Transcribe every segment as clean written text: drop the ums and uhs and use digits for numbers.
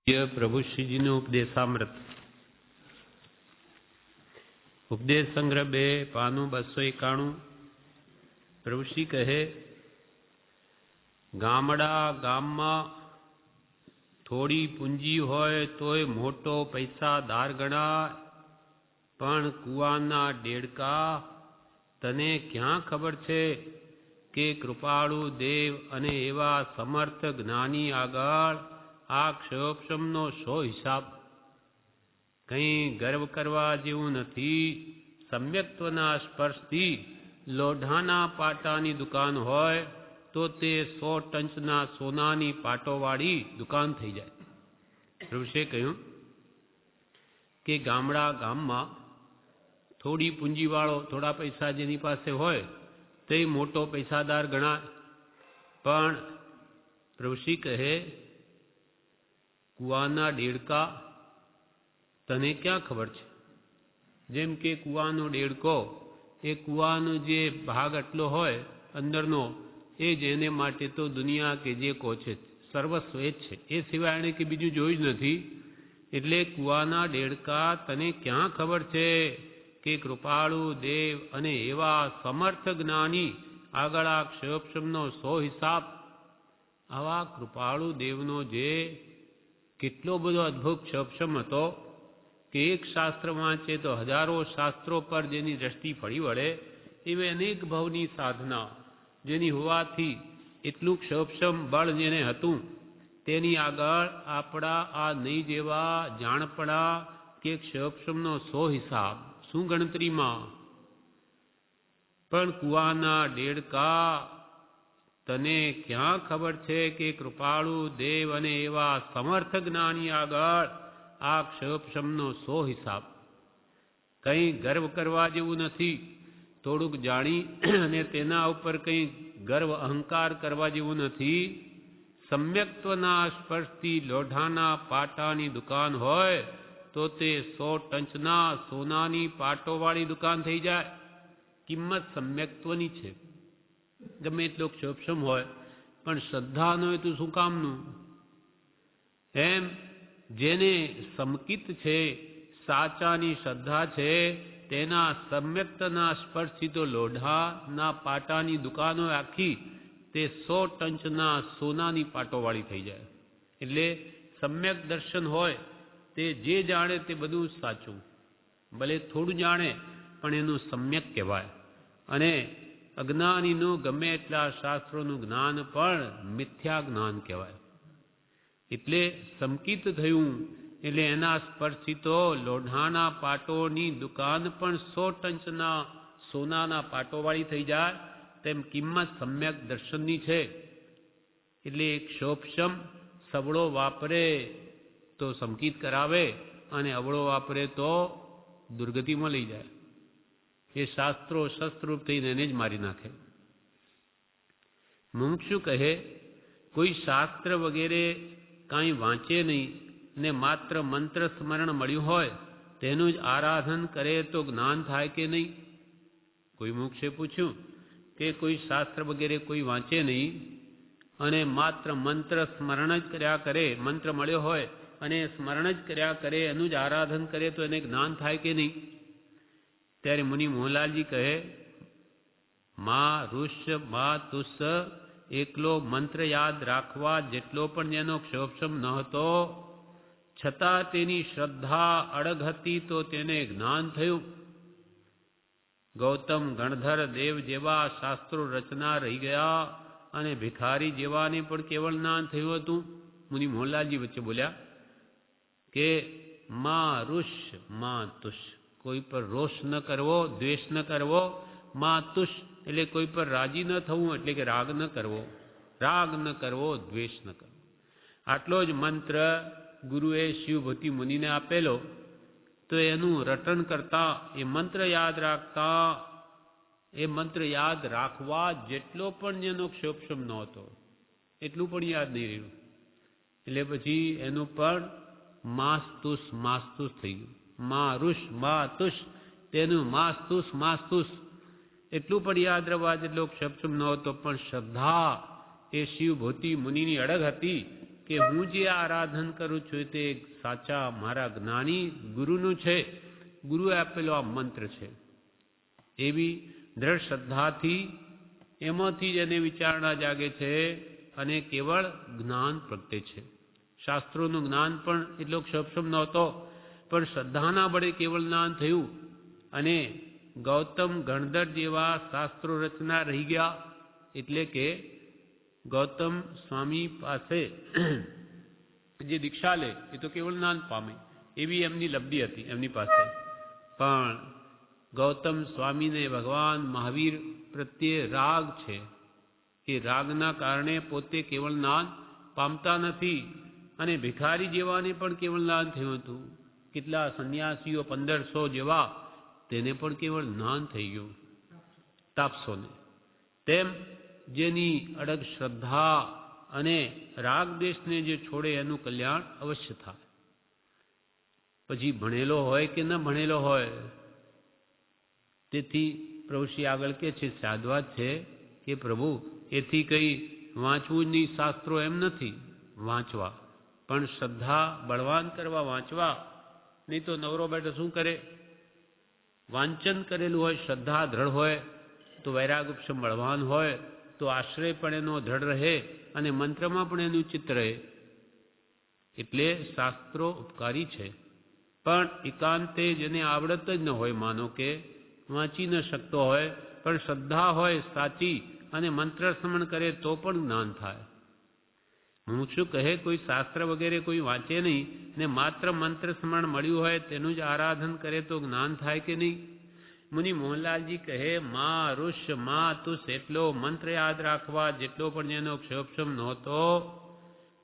प्रभु श्रीजी नु उपदेशामृत उपदेश संग्रह 2 पानु 291। प्रभु श्री कहे, गामड़ा गाममा थोड़ी पूंजी होय तोय मोटो पैसादार गणाय, पण कुआना डेड़का तने क्या खबर छे के कृपाळु देव अने एवा समर्थ ज्ञानी आगळ आ क्षोभशमनो शो हिसाब। कहीं गर्व करवा जेवुं नथी। सम्यक्त्वना स्पर्शथी लोढ़ाना पाटानी दुकान होय तो ते 100 टंचना सोनानी पाटोवाड़ी दुकान थई जाय। प्रभुए कह्युं के गामड़ा गाममां थोड़ी पूंजीवाळो थोड़ा पैसा जेनी पासे होय ते मोटो पैसादार गणाय। पण प्रभुश्री कहे, कुआना डेड़का तने क्या खबर छे। जेम के कुआनो डेड़को ए कुआनो जे भाग आटलो होय अंदरनो ए जेने माटे तो दुनिया के जे को छे सर्वस्व ए छे, ए सिवाय एणे के बीजुं जोयुं ज नथी। एटले कुआना डेड़का तने क्या खबर छे के कृपाळु देव अने एवा समर्थ ज्ञानी आगळा क्षोभशमनो 100 हिसाब। आवा कृपाळु देवनो जे કેટલો બધો અદ્ભુત ક્ષોભશમ હતો કે એક શાસ્ત્ર વાંચે તો હજારો શાસ્ત્રો પર જેની દ્રષ્ટિ ફળી વળે એવી અનેક ભાવની સાધના જેની હોવાથી એટલું ક્ષોભશમ બળ જેને હતું તેની આગળ આપણા આ નહીં જેવા જાણપણા કે ક્ષોભશમનો 100 હિસાબ શું ગણતરીમાં। પણ કુવાના દેડકા तने क्या खबर छे के कृपाळु देव अने एवा समर्थ ज्ञानी आगळ आ क्षोभशमनो 100 हिसाब। कई गर्व करवा जेवुं नथी। थोड़ुंक जाणी अने तेना उपर कई गर्व अहंकार करवा जेवुं नथी। सम्यक्त्वना स्पर्शथी लोढ़ाना पाटानी दुकान होय तो ते 100 टंचना सोनानी पाटोवाड़ी दुकान थई जाय। किंमत सम्यक्त्वनी छे। गमे એટલો ક્ષોભશમ હોય પણ શ્રદ્ધા ન હોય તો શું કામનું। એમ જેને સમકિત છે સાચાની શ્રદ્ધા છે તેના સમ્યક્તના સ્પર્શથી તો લોઢાના પાટાની દુકાનો આખી તે 100 ટંચના સોનાની પાટોવાળી થઈ જાય। એટલે સમ્યક દર્શન હોય તે જે જાણે તે બધું સાચું, ભલે થોડું જાણે પણ એનું સમ્યક કહેવાય। અને અજ્ઞાનીનું ગમે એટલા શાસ્ત્રોનું જ્ઞાન પણ મિથ્યા જ્ઞાન કહેવાય। એટલે સમકિત થયું એટલે એના સ્પર્શથી તો લોઢાના પાટોની દુકાન પણ 100 ટંચના સોનાના પાટોવાળી થઈ જાય તેમ કિંમત સમ્યક દર્શનની છે। એટલે એક ક્ષોભશમ સબળો વાપરે તો સમકિત કરાવે અને અવળો વાપરે તો દુર્ગતિમાં લઈ જાય। ये शास्त्रों शस्त्ररूप थईने ज मारी नाखे। मुमुक्षु कहे, कोई शास्त्र वगैरह काई वांचे नहीं ने मात्र मंत्र स्मरण मळ्युं होय तेनुं ज आराधन करे तो ज्ञान थाय के नहीं। कोई मुमुक्षुए पूछ्युं के कोई शास्त्र वगैरह कोई वांचे नहीं अने मात्र मंत्र स्मरण ज कर्या करे, मंत्र मळ्यो होय अने स्मरण ज कर्या करे एनुं ज आराधन करे तो एने ज्ञान थाय के नहीं। त्यारे मुनि मोहनलालजी कहे, मां ऋष मां तुस एकलो मंत्र याद राखवा जेटलो पण जेनो क्षोभशम न हतो छतां तेनी श्रद्धा अड़ग हती तो तेने ज्ञान थयुं। गौतम गणधर देव जेवा शास्त्रो रचना रही गया अने भिखारी जेवाने पण केवल ज्ञान थयुं हतुं। मुनि मोहनलालजी वच्चे बोल्या के मां ऋष मां तुष, कोई पर रोष न करवो, द्वेष न करवो। मां तुष એટલે કોઈ પર રાજી ન થવું એટલે કે રાગ ન કરવો, રાગ ન કરવો, દ્વેષ ન કરવો। આટલો જ મંત્ર ગુરુએ શિવભૂતિ મુનિને આપેલો તો એનું રટણ કરતા એ મંત્ર યાદ રાખતા એ મંત્ર યાદ રાખવા જેટલો પણ જેનો ક્ષોભશમ નહોતો એટલું પણ યાદ નહીં રહ્યું। એટલે પછી એનું પણ માસ્તુસ થઈ ગયું। मां ऋष मां तुष तेनु मास्तुस એટલું પણ યાદ રહેવા જેટલો ક્ષોભશમ ન હતો। પણ શ્રદ્ધા એ શિવભૂતિ મુનિની અડગ હતી કે હું જે આરાધન કરું છું તે સાચા મારા જ્ઞાની ગુરુનું છે, ગુરુએ આપેલો આ મંત્ર છે. એવી દ્રઢ શ્રદ્ધાથી એમાંથી જ એને વિચારણા જાગે છે અને કેવળ જ્ઞાન પ્રગટે છે. શાસ્ત્રોનું જ્ઞાન પણ એટલો ક્ષમક્ષમ નહોતો, પણ શ્રદ્ધાના બળે કેવળ જ્ઞાન થયું અને ગૌતમ ગણધર જેવા શાસ્ત્રો રચના રહી ગયા. એટલે કે ગૌતમ સ્વામી પાસે જે દીક્ષા લે એ તો કેવળ જ્ઞાન પામે એવી એમની લબ્ધિ હતી એમની પાસે. પણ ગૌતમ સ્વામીને ભગવાન મહાવીર પ્રત્યે રાગ છે. એ રાગના કારણે પોતે કેવળ જ્ઞાન પામતા નથી અને ભિખારી જેવાને પણ કેવળ જ્ઞાન થયું હતું. કેટલા સંન્યાસીઓ 1500 જેવા તેને પણ કેવળ જ્ઞાન થઈ ગયું તાપસોને. તેમ જેની અડગ શ્રદ્ધા અને રાગ દેશને જે છોડે એનું કલ્યાણ અવશ્ય થાય. પછી ભણેલો હોય કે ન ભણેલો હોય. તેથી પ્રભુશ્રી આગળ કે છે સાદવાત છે કે પ્રભુ એથી કંઈ વાંચવું જ નહીં શાસ્ત્રો એમ નથી, વાંચવા પણ શ્રદ્ધા બળવાન કરવા વાંચવા. નહીં તો નવરો બેઠો શું કરે? વાંચન કરેલું હોય, શ્રદ્ધા દ્રઢ હોય તો વૈરાગ ઉપશમ બળવાન હોય તો આશ્રય પણ એનો દ્રઢ રહે અને મંત્રમાં પણ એનું ચિત્ત રહે. એટલે શાસ્ત્રો ઉપકારી છે. પણ એકાંતે જેને આવડત જ ન હોય, માનો કે વાંચી ન શકતો હોય પણ શ્રદ્ધા હોય સાચી અને મંત્ર સ્મરણ કરે તો પણ જ્ઞાન થાય. હું શું કહે, કોઈ શાસ્ત્ર વગેરે કોઈ વાંચે નહીં ને માત્ર મંત્ર સ્મરણ મળ્યું હોય તેનું જ આરાધન કરે તો જ્ઞાન થાય કે નહીં? મુનિ મોહનલાલજી કહે માં ઋષ માં તુસ એટલો મંત્ર યાદ રાખવા જેટલો પણ જેનો ક્ષોભક્ષમ નહોતો,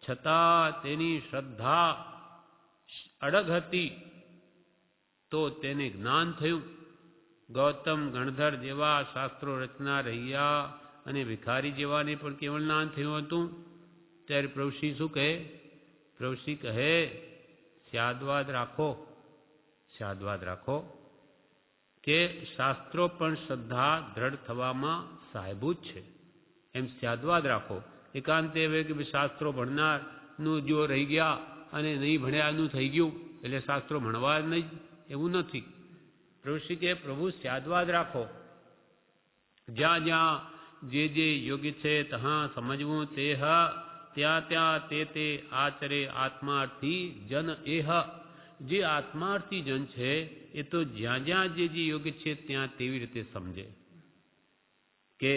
છતાં તેની શ્રદ્ધા અડગ હતી તો તેને જ્ઞાન થયું. ગૌતમ ગણધર જેવા શાસ્ત્રો રચના રહ્યા અને ભિખારી જેવાને પણ કેવળ જ્ઞાન થયું હતું. ત્યારે પ્રભુશ્રી શું કહે? પ્રભુશ્રી કહે સ્યાદવાદ રાખો, સ્યાદવાદ રાખો કે શાસ્ત્રો પણ શ્રદ્ધા દ્રઢ થવામાં સહાયભૂત છે. એમ સ્યાદવાદ રાખો. એકાંતે હવે કે શાસ્ત્રો ભણનારનું જો રહી ગયા અને નહીં ભણ્યાનું થઈ ગયું એટલે શાસ્ત્રો ભણવા જ નહીં એવું નથી. પ્રભુશ્રી કે પ્રભુ સ્યાદવાદ રાખો. જ્યાં જ્યાં જે યોગ્ય છે ત્યાં સમજવું તે ત્યાં ત્યાં તે આચરે આત્માર્થી જન એહ. જે આત્માર્થી જન છે એ તો જ્યાં જ્યાં જે યોગ્ય છે ત્યાં તેવી રીતે સમજે. કે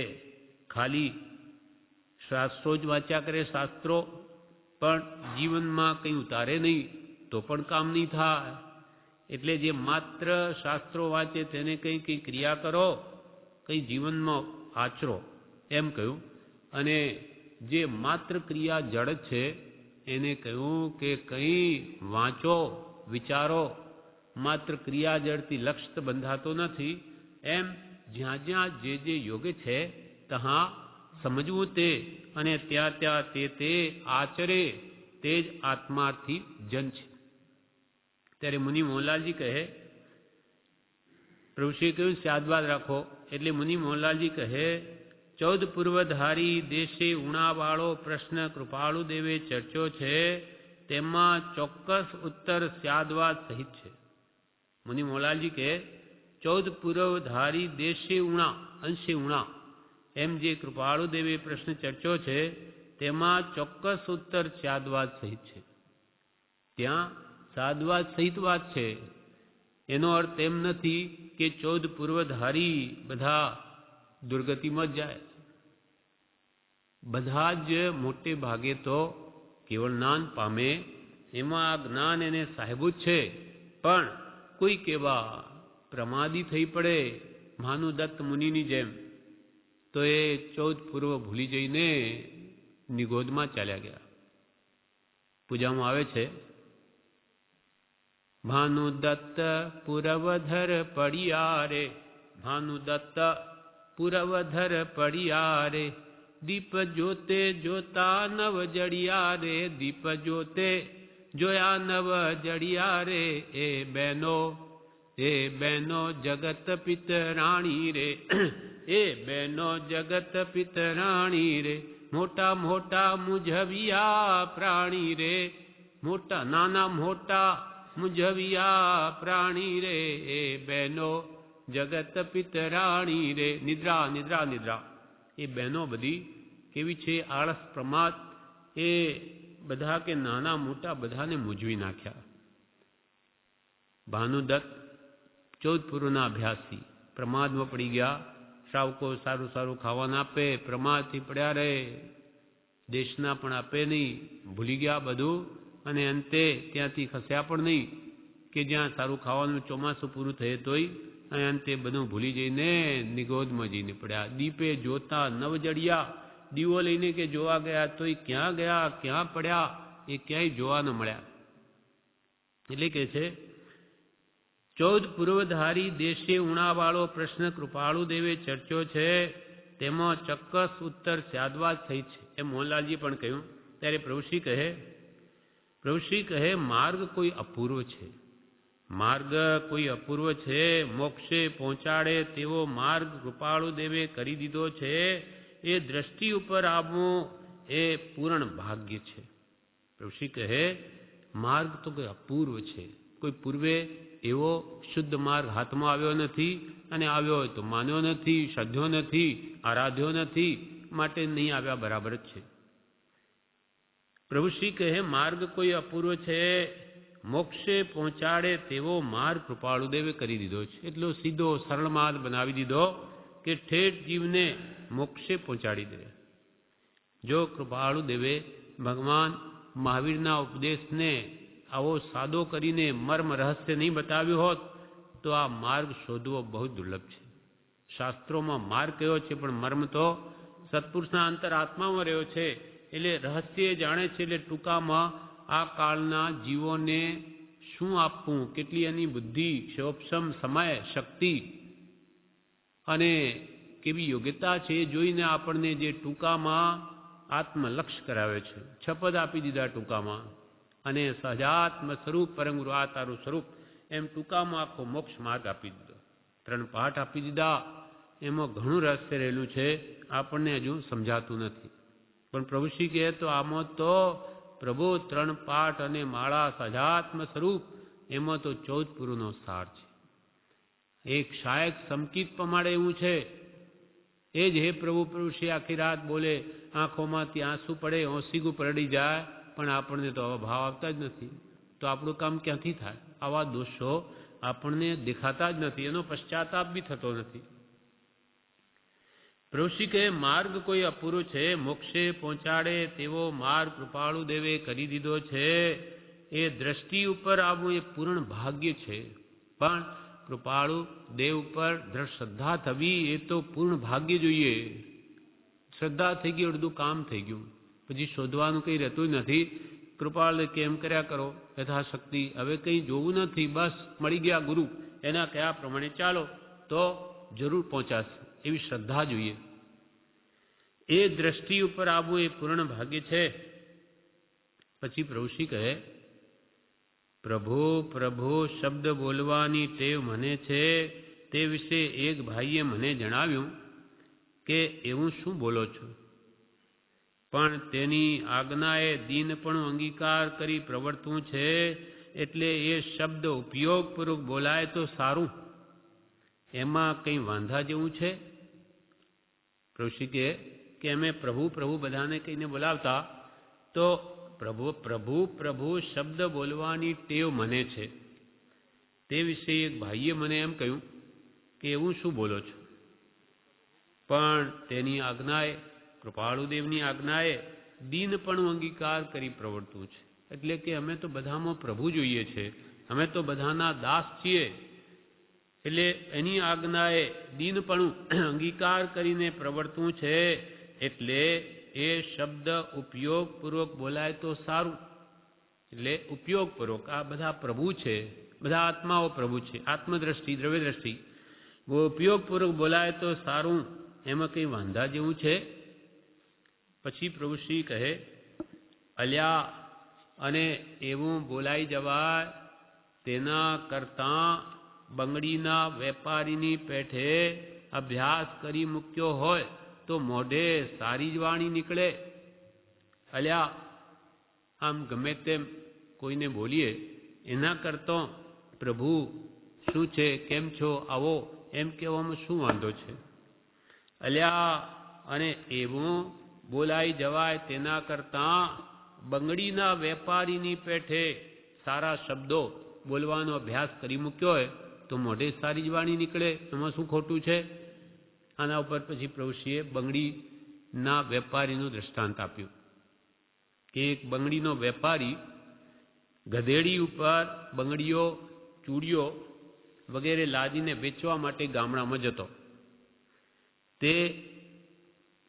ખાલી શાસ્ત્રો જ વાંચ્યા કરે શાસ્ત્રો પણ જીવનમાં કંઈ ઉતારે નહીં તો પણ કામ નહીં થાય. એટલે જે માત્ર શાસ્ત્રો વાંચે તેને કંઈ ક્રિયા કરો, કંઈ જીવનમાં આચરો એમ કહ્યું. અને જે માત્ર ક્રિયા જડ છે એને કહ્યું કે કંઈ વાંચો વિચારો, માત્ર ક્રિયા જડથી લક્ષ્ય બંધાતો નથી. એમ જ્યાં જ્યાં જે યોગ્ય છે ત્યાં સમજવું તે અને ત્યાં ત્યાં તે આચરે તે જ આત્માર્થી જન છે. ત્યારે મુનિ મોહનલાલજી કહે, પ્રભુશ્રીએ કહ્યું સ્યાદવાદ રાખો એટલે મુનિ મોહનલાલજી કહે 14 પૂર્વધારી દેશે ઉણાવાળો પ્રશ્ન કૃપાળુ દેવે ચર્ચો છે તેમાં ચોક્કસ ઉત્તર સ્યાદવાદ સહિત છે. મુનિ મોહનલાલજી કહે 14 પૂર્વધારી દેશે ઉણા અંશે ઉણા એમ જે કૃપાળુ દેવે પ્રશ્ન ચર્ચો છે તેમાં ચોક્કસ ઉત્તર સ્યાદવાદ સહિત છે. ત્યાં સાદવાદ સહિત વાત છે. એનો અર્થ એમ નથી કે 14 પૂર્વધારી બધા દુર્ગતિમાં જ જાય. બધા જ મોટે ભાગે તો કેવળ જ્ઞાન પામે. એમાં આ જ્ઞાન એને સાહેબૂત છે. પણ કોઈ કેવા પ્રમાદી થઈ પડે ભાનુદત્ત મુનિની જેમ તો એ 14 પૂર્વ ભૂલી જઈને નિગોદમાં ચાલ્યા ગયા. પૂજામાં આવે છે ભાનુદત્ત પુરવધર પડિયા રે, ભાનુદત્ત પુરવધર પડિયા રે, દીપ જોતે જોતા નવ જડિયા રે, દીપ જોતે જોયા નવ જડિયા રે. એ બહેનો જગત પિતરાણી રે, એ બહેનો જગત પિતરાણી રે, મોટા મોટા મુજવિયા પ્રાણી રે, મોટા નાના મોટા મુજવિયા પ્રાણી રે, બહેનો જગત પિતરાણી રે. નિદ્રા નિદ્રા નિદ્રા એ બહેનો બધી કેવી છે? આળસ પ્રમાદ એ બધા કે નાના મોટા બધાને મૂંઝવી નાખ્યા. ભાનુદત્ત 14 પૂર્વના અભ્યાસી પ્રમાદમાં પડી ગયા. શ્રાવકો સારું સારું ખાવાનું આપે, પ્રમાદથી પડ્યા રહે, દેશના પણ આપે નહીં, ભૂલી ગયા બધું, અને અંતે ત્યાંથી ખસ્યા પણ નહીં કે જ્યાં સારું ખાવાનું ચોમાસું પૂરું થયે તોય, અને અંતે બધું ભૂલી જઈને નિગોદમાં જઈને પડ્યા. દીપે જોતા નવ જડિયા, દીવો લઈને કે જોવા ગયા તોય ક્યાં ગયા, ક્યાં પડ્યા, એ ક્યાંય જોવા ન મળ્યા. એટલે કે છે 14 પૂર્વધારી દેશે ઉણાવાળો પ્રશ્ન કૃપાળુ દેવે ચર્ચ્યો છે, તેમાં ચોક્કસ ઉત્તર સ્યાદવા જ થઈ છે એમ મોહનલાલજી પણ કહ્યું. ત્યારે પ્રભુશ્રી કહે માર્ગ કોઈ અપૂર્વ છે, માર્ગ કોઈ અપૂર્વ છે, મોક્ષે પહોંચાડે તેવો માર્ગ કૃપાળુ દેવે કરી દીધો છે, એ દ્રષ્ટિ ઉપર આવવું એ પૂર્ણ ભાગ્ય છે. પ્રભુશ્રી કહે માર્ગ તો કોઈ અપૂર્વ છે, કોઈ પૂર્વે એવો શુદ્ધ માર્ગ હાથમાં આવ્યો નથી, અને આવ્યો હોય તો માન્યો નથી, શ્રદ્ધ્યો નથી, આરાધ્યો નથી, માટે નહીં આવ્યા બરાબર જ છે. પ્રભુશ્રી કહે માર્ગ કોઈ અપૂર્વ છે, મોક્ષે પહોંચાડે તેવો માર્ગ કૃપાળુદેવે કરી દીધો છે. એટલો સીધો સરળ માર્ગ બનાવી દીધો કે ઠેઠ જીવને મોક્ષે પહોંચાડી દે. જો કૃપાળુદેવે ભગવાન મહાવીરના ઉપદેશને આવો સાદો કરીને મર્મ રહસ્ય નહીં બતાવ્યો હોત તો આ માર્ગ શોધવો બહુ દુર્લભ છે. શાસ્ત્રોમાં માર્ગ કયો છે, પણ મર્મ તો સત્પુરુષના અંતર આત્મામાં રહ્યો છે. એટલે રહસ્ય જાણે છે. એટલે ટૂંકામાં આ કાળના જીવોને શું આપવું, કેટલી એની બુદ્ધિ, ક્ષોપસમ સમય, શક્તિ અને કેવી યોગ્યતા છે એ જોઈને આપણને જે ટૂંકામાં આત્મલક્ષ કરાવે છે. છપદ આપી દીધા ટૂંકામાં, અને સહજાત્મ સ્વરૂપ પરમગુરુ આ તારું સ્વરૂપ, એમ ટૂંકામાં આખો મોક્ષ માર્ગ આપી દીધો. 3 પાઠ આપી દીધા. એમાં ઘણું રહસ્ય રહેલું છે, આપણને હજુ સમજાતું નથી. પણ પ્રભુશ્રી કહે તો આમાં તો પ્રભુ 3 પાઠ અને માળા સહજાત્મ સ્વરૂપ, એમાં તો 14 પૂર્વનો સાર છે. એક શાયક સમકીત પ્રમાણે એવું છે, એ જ હે પ્રભુ પ્રભુશ્રી આખી રાત બોલે, આંખોમાંથી આંસુ પડે, ઓસીગું પરડી જાય, પણ આપણને તો આવા ભાવ આવતા જ નથી. તો આપણું કામ ક્યાંથી થાય? આવા દોષો આપણને દેખાતા જ નથી, એનો પશ્ચાતાપ બી થતો નથી. પ્રભુશ્રી કહે માર્ગ કોઈ અપૂરો છે, મોક્ષે પહોંચાડે તેવો માર્ગ કૃપાળુ દેવે કરી દીધો છે, એ દ્રષ્ટિ ઉપર આવવું એ પૂર્ણ ભાગ્ય છે. પણ કૃપાળુ દેવ ઉપર દ્રઢ શ્રદ્ધા થવી એ તો પૂર્ણ ભાગ્ય જોઈએ. શ્રદ્ધા થઈ ગઈ, અડધું કામ થઈ ગયું, પછી શોધવાનું કંઈ રહેતું નથી. કૃપાળ કેમ કર્યા કરો યથાશક્તિ, હવે કંઈ જોવું નથી, બસ મળી ગયા ગુરુ, એના કયા પ્રમાણે ચાલો તો જરૂર પહોંચાશે, એવી શ્રદ્ધા જોઈએ. એ દ્રષ્ટિ ઉપર આવવું એ પૂર્ણ ભાગ્ય છે. પછી પ્રભુશ્રી કહે પ્રભુ પ્રભુ શબ્દ બોલવાની ટેવ મને છે, તે વિશે એક ભાઈએ મને જણાવ્યું કે એવું શું બોલો છો, પણ તેની આજ્ઞાએ દીનપણું અંગીકાર કરી પ્રવર્તવું છે, એટલે એ શબ્દ ઉપયોગપૂર્વક બોલાય તો સારું, એમાં કંઈ વાંધા જેવું છે? પ્રભુશ્રી કહે કે અમે પ્રભુ પ્રભુ બધાને કહીને બોલાવતા, તો પ્રભુ પ્રભુ પ્રભુ શબ્દ બોલવાની ટેવ મને છે, તે વિશે એક ભાઈએ મને એમ કહ્યું કે એવું શું બોલો છો, પણ તેની આજ્ઞાએ, કૃપાળુદેવની આજ્ઞાએ દીનપણું અંગીકાર કરી પ્રવર્તવું છે. એટલે કે અમે તો બધામાં પ્રભુ જોઈએ છે, અમે તો બધાના દાસ છીએ. એટલે એની આજ્ઞાએ દીનપણું અંગીકાર કરીને પ્રવર્તવું છે, એટલે એ શબ્દ ઉપયોગપૂર્વક બોલાય તો સારું. એટલે ઉપયોગપૂર્વક આ બધા પ્રભુ છે, બધા આત્માઓ પ્રભુ છે, આત્મદ્રષ્ટિ દ્રવ્ય દ્રષ્ટિ, ઉપયોગપૂર્વક બોલાય તો સારું, એમાં કંઈ વાંધા જેવું છે? પછી પ્રભુશ્રી કહે અલ્યા, અને એવું બોલાઈ જવાય તેના કરતાં બંગડીના વેપારીની પેઠે અભ્યાસ કરી મૂક્યો હોય તો મોઢે સારી જ વાણી નીકળે. અલ્યા આમ ગમે તેમ કોઈને બોલીએ એના કરતો પ્રભુ શું છે, કેમ છો, આવો એમ કહેવામાં શું વાંધો છે? અલ્યા અને એવું બોલાઈ જવાય તેના કરતાં બંગડીના વેપારીની પેઠે સારા શબ્દો બોલવાનો અભ્યાસ કરી મૂક્યો હોય તો મોઢે સારી જ વાણી નીકળે, એમાં શું ખોટું છે? આના ઉપર પછી પ્રભુશ્રીએ બંગડીના વેપારીનું દ્રષ્ટાંત આપ્યું કે એક બંગડીનો વેપારી ગધેડી ઉપર બંગડીઓ, ચૂડીઓ વગેરે લાદીને વેચવા માટે ગામડામાં જતો. તે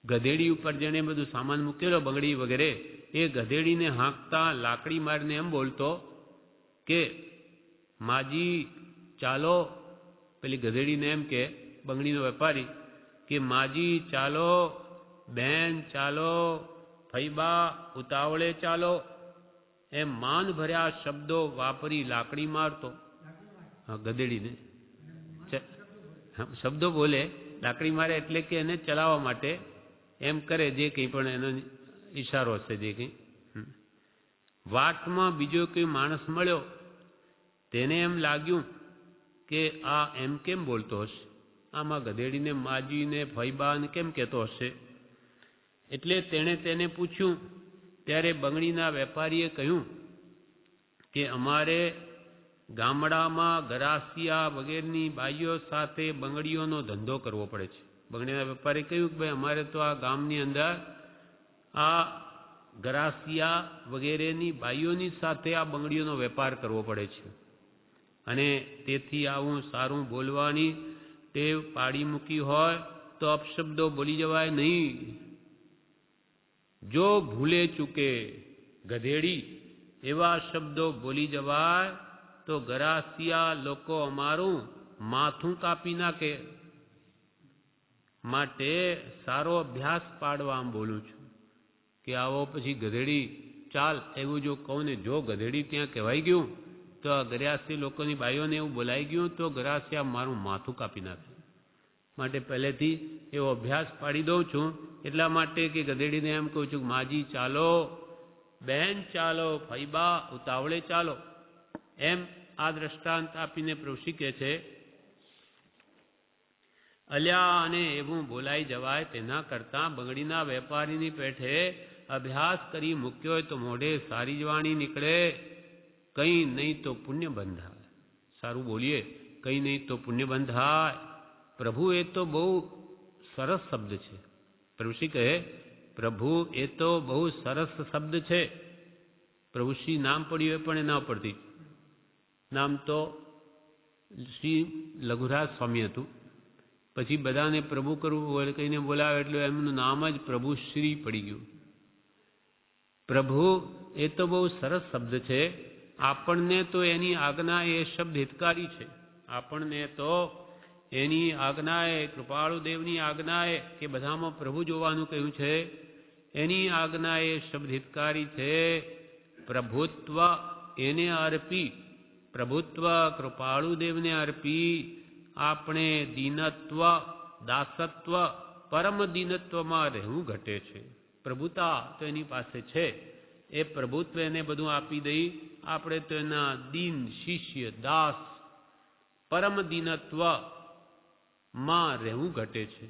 ગધેડી ઉપર જેણે બધું સામાન મૂકેલો બંગડી વગેરે, એ ગધેડીને હાંકતા લાકડી મારીને એમ બોલતો કે માજી ચાલો, પેલી ગધેડીને એમ કે બંગડીનો વેપારી કે માજી ચાલો, બેન ચાલો, ફૈબા ઉતાવળે ચાલો, એમ માન ભર્યા શબ્દો વાપરી લાકડી મારતો. ગધેડીને શબ્દો બોલે, લાકડી મારે એટલે કે એને ચલાવવા માટે એમ કરે, જે કંઈ પણ એનો ઈશારો હશે જે કંઈ. વાટમાં બીજો કોઈ માણસ મળ્યો, તેને એમ લાગ્યું કે આ એમ કેમ બોલતો હશે, આમાં ગધેડીને માજીને ફૈબાને કેમ કહેતો હશે. એટલે તેણે તેને પૂછ્યું. ત્યારે બંગડીના વેપારીએ કહ્યું કે અમારે ગામડામાં ગરાસિયા વગેરેની બાઈઓ સાથે બંગડીઓનો ધંધો કરવો પડે છે. બંગડીના વેપારીએ કહ્યું કે ભાઈ અમારે તો આ ગામની અંદર આ ગરાસિયા વગેરેની બાઈઓની સાથે આ બંગડીઓનો વેપાર કરવો પડે છે, અને તેથી આવું સારું બોલવાની ટેવ પાડી મૂકી હોય તો અપશબ્દો બોલી જવાય નહીં. જો ભૂલે ચૂકે ગધેડી એવા શબ્દો બોલી જવાય તો ગરાસિયા લોકો અમારું માથું કાપી નાખે. માટે સારો અભ્યાસ પાડવા આમ બોલું છું કે આવો પછી ગધેડી ચાલ એવું જો કહું ને, જો ગધેડી ત્યાં કહેવાઈ ગયું તો આ ગરાસી લોકોની બાઈઓને એવું બોલાઈ ગયું તો ગરાસિયા મારું માથું કાપી નાખે. માટે પહેલેથી એવો અભ્યાસ પાડી દઉં છું. એટલા માટે કે ગધેડીને એમ કહું છું માજી ચાલો, બહેન ચાલો, ફૈબા ઉતાવળે ચાલો, એમ આ દ્રષ્ટાંત આપીને પ્રભુ કહે છે અલ્યા અને એવું બોલાઈ જવાય તેના કરતાં બંગડીના વેપારીની પેઠે અભ્યાસ કરી મૂક્યો હોય તો મોઢે સારી જ વાણી નીકળે. કંઈ નહીં તો પુણ્ય બંધાય. સારું બોલીએ, કંઈ નહીં તો પુણ્ય બંધાય. પ્રભુ એ તો બહુ સરસ શબ્દ છે. પ્રભુશ્રી કહે પ્રભુ એ તો બહુ સરસ શબ્દ છે. પ્રભુશ્રી નામ પડ્યું હોય પણ એ ના પડતી. નામ તો શ્રી લઘુરાજ સ્વામી હતું. પછી બધાને પ્રભુ કરવું કહીને બોલાવે એટલે એમનું નામ જ પ્રભુશ્રી પડી ગયું. પ્રભુ એ તો બહુ સરસ શબ્દ છે. આપણને તો એની આજ્ઞા એ શબ્દ હિતકારી છે. આપણને તો એની આજ્ઞાએ, કૃપાળુ દેવની આજ્ઞાએ કે બધામાં પ્રભુ જોવાનું કહ્યું છે, એની આજ્ઞાએ શબ્દ હિતકારી છે. પ્રભુત્વ એને અર્પી, પ્રભુત્વ કૃપાળુ દેવને અર્પી આપણે દીનત્વ, દાસત્વ, પરમ દીનત્વમાં રહેવું ઘટે છે. પ્રભુતા તો એની પાસે છે, એ પ્રભુત્વ એને બધું આપી દઈ આપણે તો એના દીન શિષ્ય દાસ પરમ દીનત્વ માં રહેવું ઘટે છે.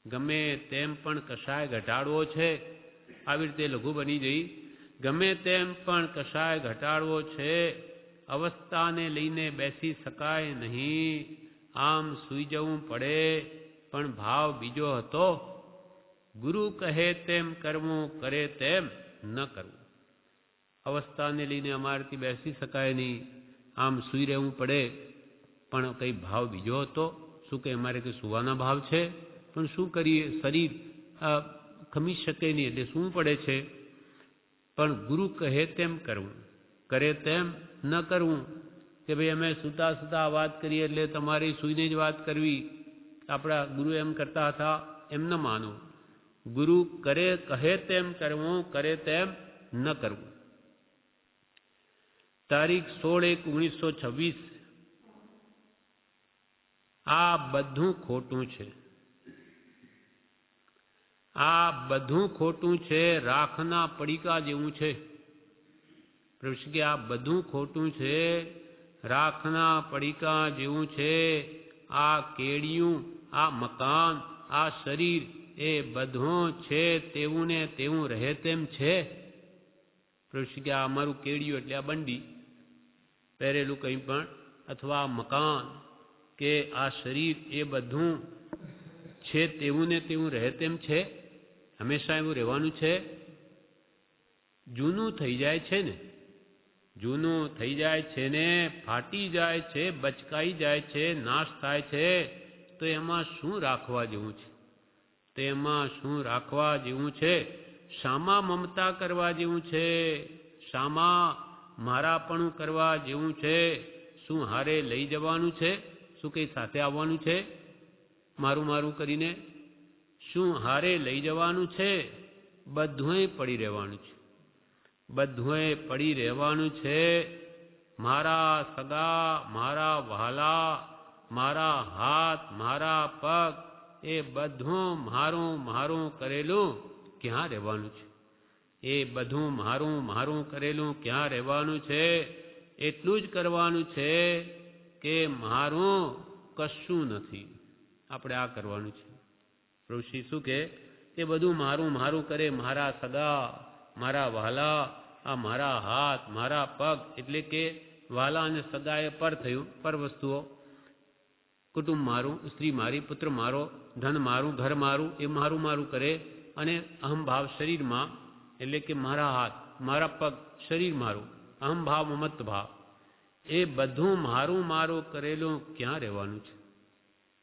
ગમે તેમ પણ કશાય ઘટાડવો છે, આવી રીતે લઘુ બની જઈ, ગમે તેમ પણ કશાય ઘટાડવો છે, અવસ્થાને લઈને બેસી શકાય નહીં. આમ સૂઈ જવું પડે, પણ ભાવ બીજો હતો. ગુરુ કહે તેમ કરવું, કરે તેમ ન કરવું. અવસ્થાને લઈને અમારાથી બેસી શકાય નહીં, આમ સૂઈ રહેવું પડે, પણ કંઈ ભાવ બીજો હતો. શું કે અમારે કંઈ સુવાના ભાવ છે, પણ શું કરીએ, શરીર ખમી શકે નહીં એટલે શું પડે છે. પણ ગુરુ કહે તેમ કરવું, કરે તેમ ન કરવું. કે ભાઈ અમે સૂતા સૂતા વાત કરીએ એટલે તમારી સૂઈને જ વાત કરવી, આપણા ગુરુ એમ કરતા હતા એમ ન માનવું. ગુરુ કરે કહે તેમ કરવું, કરે તેમ ન કરવું. તારીખ 16/1/1926 આ બધું ખોટું છે. આ બધું ખોટું છે, રાખના પડીકા જેવું છે. પ્રભુ કે આ બધું ખોટું છે, રાખના પડીકા જેવું છે. આ કેડિયું, આ મકાન, આ શરીર એ બધું છે તેવું ને તેવું રહે તેમ છે. પ્રભુ કે આ અમારું કેડિયું એટલે આ બંડી પહેરેલું કંઈ પણ, અથવા મકાન કે આ શરીર એ બધું છે તેવું ને તેવું રહે તેમ છે. હંમેશા એવું રહેવાનું છે. જૂનું થઈ જાય છે ને, જૂનું થઈ જાય છે ને, ફાટી જાય છે, બચકાઈ જાય છે, નાશ થાય છે, તો એમાં શું રાખવા જેવું છે? તો એમાં શું રાખવા જેવું છે? શામાં મમતા કરવા જેવું છે? શામાં મારાપણું કરવા જેવું છે? શું હારે લઈ જવાનું છે? શું કંઈ સાથે આવવાનું છે મારું મારું કરીને? શું હારે લઈ જવાનું છે? બધુંય પડી રહેવાનું છે, બધુંય પડી રહેવાનું છે. મારા સગા, મારા વહાલા, મારા હાથ, મારા પગ એ બધું મારું મારું કરેલું ક્યાં રહેવાનું છે? એ બધું મારું મારું કરેલું ક્યાં રહેવાનું છે? એટલું જ કરવાનું છે કે મારું કશું નથી. આપણે આ કરવાનું છે. ઋષિ શું કે એ બધું મારું મારું કરે, મારા સગા, મારા વહાલા, આ મારા હાથ, મારા પગ, એટલે કે વહાલા અને સગા એ પર થયું, પર વસ્તુઓ. કુટુંબ મારું, સ્ત્રી મારી, પુત્ર મારો, ધન મારું, ઘર મારું, એ મારું મારું કરે. અને અહમભાવ શરીરમાં, એટલે કે મારા હાથ, મારા પગ, શરીર મારું, અહમભાવ, મમત્વ ભાવ, એ બધું મારું મારું કરેલું ક્યાં રહેવાનું છે?